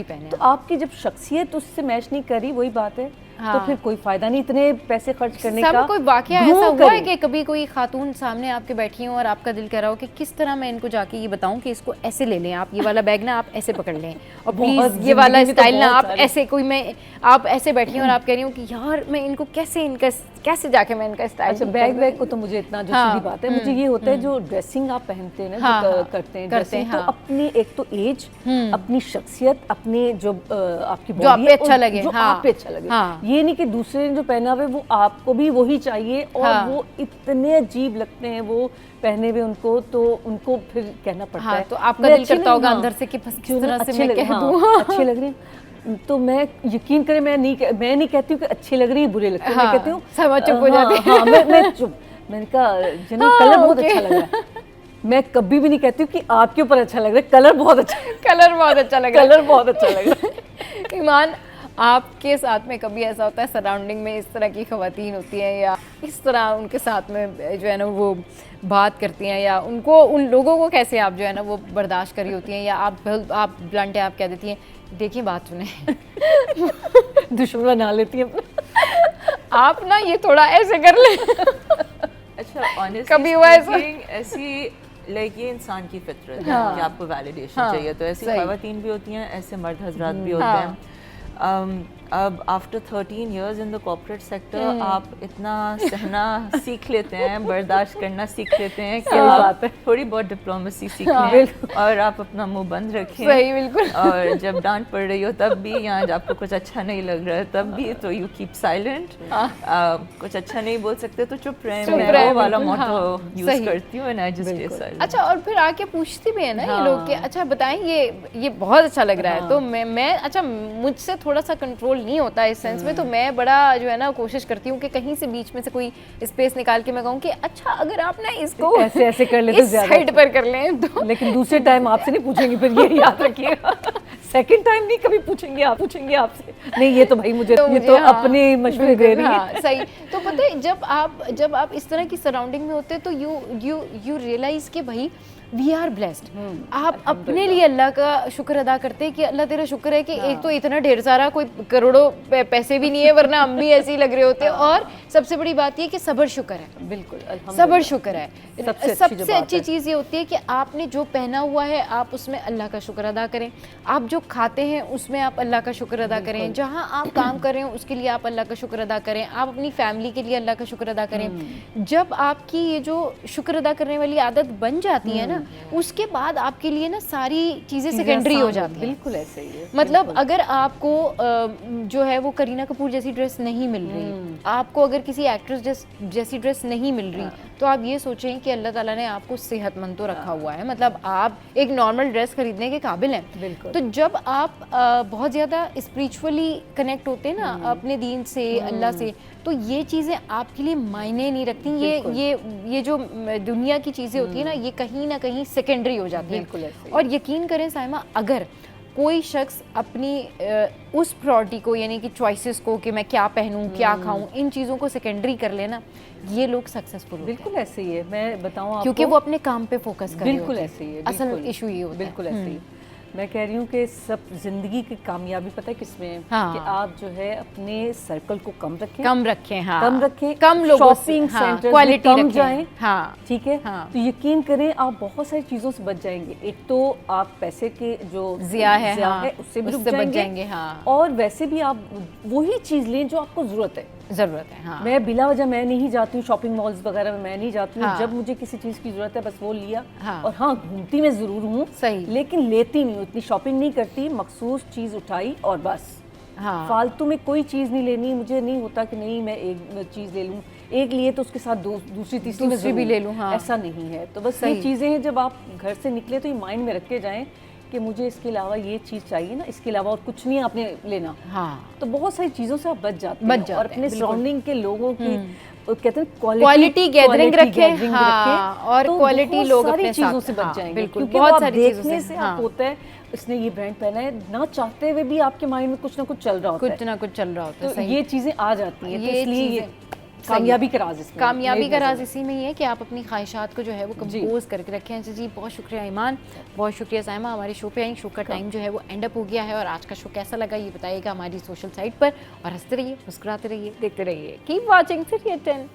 पहने, तो आपकी जब शख्सियत उससे मैच नहीं करी, वही बात है, तो फिर कोई फायदा नहीं इतने पैसे खर्च करने का। कोई वाकया ऐसा हुआ है कि कभी कोई खातून सामने आपके बैठी हो और आपका दिल कह रहा हो कि किस तरह मैं इनको जाके ये बताऊं कि इसको ऐसे ले लें, आप ये वाला बैग ना आप ऐसे पकड़ लें, और प्लीज ये वाला स्टाइल ना आप ऐसे, कोई मैं आप ऐसे बैठी हो और आप कह रही हो कि यार मैं इनको कैसे जाके मैं इनका स्टाइल। अच्छा, बैग को तो मुझे इतना जो सीधी बात है, मुझे ये होता है जो ड्रेसिंग आप पहनते हैं ना, जो करते हैं, तो अपनी एक तो एज, अपनी शख्सियत, अपने जो आपकी जो आप पे अच्छा लगे, आप पे अच्छा लगे, ये नहीं कि दूसरे ने जो पहना हुआ है वो आपको भी वही चाहिए, और हाँ। वो इतने अजीब लगते हैं वो पहने हुए उनको, तो उनको फिर कहना पड़ता हाँ, है। तो आपका मैं दिल अच्छी करता नहीं- होगा हाँ, अंदर से कि बस किस क्यों ना तरह से अच्छी मैं लग- कह हाँ, दूँ। अच्छी लग रही हैं। तो मैं यकीन करें, मैं नहीं कहती हूँ कि अच्छी लग रही है बुरे लगते हैं, हाँ, मैं कहती हूँ समझ चुप हो हाँ, जाती है। हाँ, मैं चुप, मैंने कहा जनाब हाँ, कलर बहुत ओके। अच्छा लग रहा है। मैं कभी भी नहीं कहती हूँ कि आपके ऊपर अच्छा लग रहा है, कलर बहुत अच्छा कलर बहुत अच्छा लग रहा है। कलर बहुत अच्छा लग रहा है। ईमान, आपके साथ में कभी ऐसा होता है सराउंडिंग में इस तरह की खवातीन होती हैं या इस तरह उनके साथ में जो है ना वो बात करती हैं, या उनको उन लोगों को कैसे आप जो है ना वो बर्दाश्त करी होती हैं, या आप ब्लंट है, आप कह देती हैं देखिए बात सुने दुश्मन बना लेती है। आप ना ये थोड़ा ऐसे कर ले। अच्छा, honestly कभी हुआ ऐसा? speaking, ऐसी लाइक ये इंसान की फितरत है कि आपको वैलिडेशन हाँ, चाहिए, तो ऐसी सही। खवातीन भी होती हैं, ऐसे मर्द हजरात भी होते हैं। अब after 13 years in the corporate sector आप इतना सहना सीख लेते हैं, बर्दाश्त करना सीख लेते हैं कि आप थोड़ी बहुत डिप्लोमेसी सीख लें और आप अपना मुंह बंद रखें। सही, बिल्कुल। और जब डांट पड़ रही हो तब भी, या जब आपको कुछ अच्छा नहीं लग रहा है तब भी, तो यू कीप साइलेंट। कुछ अच्छा नहीं बोल सकते तो चुप रहें। चुप मैं रहें, वो वाला बिल्कुल, मोटो हाँ, यूज सही। करती हूँ, and I just stay silent. अच्छा, और फिर आके पूछती भी है ना ये लोग कि अच्छा बताएं ये बहुत अच्छा लग रहा है, तो मैं अच्छा मुझसे थोड़ा सा कंट्रोल नहीं होता इस सेंस में, तो मैं बड़ा जो है ना कोशिश करती हूँ कि कहीं से बीच में से कोई स्पेस निकाल के मैं कहूँ कि अच्छा अगर आप ना इसको ऐसे कर ले तो इस ज्यादा साइड पर कर लें तो लेकिन दूसरे टाइम आपसे नहीं पूछेंगे, फिर ये याद रखिएगा। सेकंड टाइम नहीं कभी पूछेंगे आपसे, नहीं ये तो भाई मुझे ये तो हाँ, अपने मशवरे दे रही है। हाँ, सही। तो पता है जब आप इस तरह की सराउंडिंग में होते हैं तो यू रियलाइज कि भाई वी आर ब्लेस्ड। आप अपने लिए अल्लाह का शुक्र अदा करते हैं कि अल्लाह तेरा शुक्र है कि एक तो इतना ढेर सारा कोई करोड़ों पैसे भी नहीं है, वरना हम भी ऐसे ही लग रहे होते हैं। और सबसे बड़ी बात ये कि सब्र शुक्र है, बिल्कुल सब्र शुक्र है। सबसे बात अच्छी है। चीज़ ये होती है कि आपने जो पहना हुआ है आप उसमें अल्लाह का शुक्र अदा करें, आप जो खाते हैं उसमें आप अल्लाह का शुक्र अदा करें, जहाँ आप काम कर रहे हो उसके लिए आप अल्लाह का शुक्र अदा करें, आप अपनी फैमिली के लिए अल्लाह का शुक्र अदा करें। जब आपकी ये जो शुक्र अदा करने वाली आदत बन जाती है ना, उसके बाद आपके लिए ना सारी चीज़ें सेकेंडरी हो जाती हैं। बिल्कुल ऐसे ही है। मतलब अगर आपको जो है वो करीना कपूर जैसी ड्रेस नहीं मिल रही, आपको अगर किसी एक्ट्रेस जैसी ड्रेस नहीं मिल रही, तो आप ये सोचें कि अल्लाह ताला ने आपको सेहतमंद तो रखा हुआ है, मतलब आप एक नॉर्मल ड्रेस खरीदने के काबिल हैं। बिल्कुल। तो जब आप बहुत ज़्यादा स्पिरिचुअली कनेक्ट होते हैं ना अपने दीन से, अल्लाह से, तो ये चीज़ें आपके लिए मायने नहीं रखती। ये जो दुनिया की चीज़ें होती है ना, ये कहीं ना कहीं सेकेंडरी हो जाती बिल्कुल है। ऐसे ही। और यकीन करें साइमा, अगर कोई शख्स अपनी उस प्रायोरिटी को, यानी कि चॉइसेस को कि मैं क्या पहनूं, क्या खाऊं, इन चीज़ों को सेकेंडरी कर लेना, ये लोग सक्सेसफुल होते हैं। बिल्कुल ऐसे ही है। मैं बताऊं आपको, क्योंकि वो अपने काम पे फोकस कर रहे बिल्कुल होते हैं। ऐसे ही है। असल बिल्कुल। इशू ये होता है। बिल्कुल ऐसे ही। मैं कह रही हूँ कि सब जिंदगी की कामयाबी पता है किसमें है? हाँ। कि आप जो है अपने सर्कल को कम रखें, कम रखें, हाँ, कम रखें, कम लोगों से, शॉपिंग हाँ, सेंटर्स क्वालिटी में कम रखें, जाएं, हाँ, ठीक है। हाँ। तो यकीन करें आप बहुत सारी चीज़ों से बच जाएंगे। एक तो आप पैसे के जो ज़िया है, हाँ, उससे भी उससे रुक बच जाएंगे, जाएंगे, हाँ। और वैसे भी आप वही चीज़ लें जो आपको ज़रूरत है। ज़रूरत है, हाँ। मैं बिला वजह मैं नहीं जाती हूँ शॉपिंग मॉल्स वगैरह में, मैं नहीं जाती हूँ। हाँ। जब मुझे किसी चीज़ की ज़रूरत है बस वो लिया। हाँ। और हाँ, घूमती मैं ज़रूर हूँ, सही। लेकिन लेती नहीं हूँ, इतनी शॉपिंग नहीं करती, मखसूस चीज़ उठाई और बस। हाँ। फालतू में कोई चीज़ नहीं लेनी। मुझे नहीं होता कि नहीं मैं एक चीज़ ले लूँ, एक लिए तो उसके साथ दूसरी तीसरी दूसरी भी ले लूँ, हाँ। ऐसा नहीं है। तो बस सही। ये चीज़ें हैं, जब आप घर से निकले तो ये माइंड में रख के जाएं कि मुझे इसके अलावा ये चीज़ चाहिए ना, इसके अलावा और कुछ नहीं आपने लेना। हाँ। तो बहुत सारी चीज़ों से आप बच जाते हैं। बच जाते और हैं, अपने बिल्कुल। सराउंडिंग के लोगों की वो कहते हैं क्वालिटी गैदरिंग रखें, हाँ, रखें, और तो क्वालिटी बहुत लोग सारी अपने चीज़ों साथ, से बच हाँ, जाएंगे। बिल्कुल, क्योंकि बहुत वो आप सारी चीज़ों देखने से, से हाँ। आप होता है इसने ये ब्रांड पहना है, ना चाहते हुए भी आपके माइंड में कुछ ना कुछ चल रहा होता है। कुछ ना कुछ चल रहा होता है, तो सही। ये चीज़ें आ जाती हैं, तो ये इसलिए ये चीज़ें- कामयाबी का राज इसमें, कामयाबी मेरी का नज़र राज में। इसी में ही है कि आप अपनी ख्वाहिशात को जो है वो कंपोज करके रखें। अच्छा जी, बहुत शुक्रिया ईमान, बहुत शुक्रिया साइमा, हमारे शो पे आई। शो का टाइम जो है वो एंड अप हो गया है, और आज का शो कैसा लगा ये बताइएगा हमारी सोशल साइट पर, और हंसते रहिए, मुस्कुराते रहिए, देखते रहिए। Keep watching serial 10।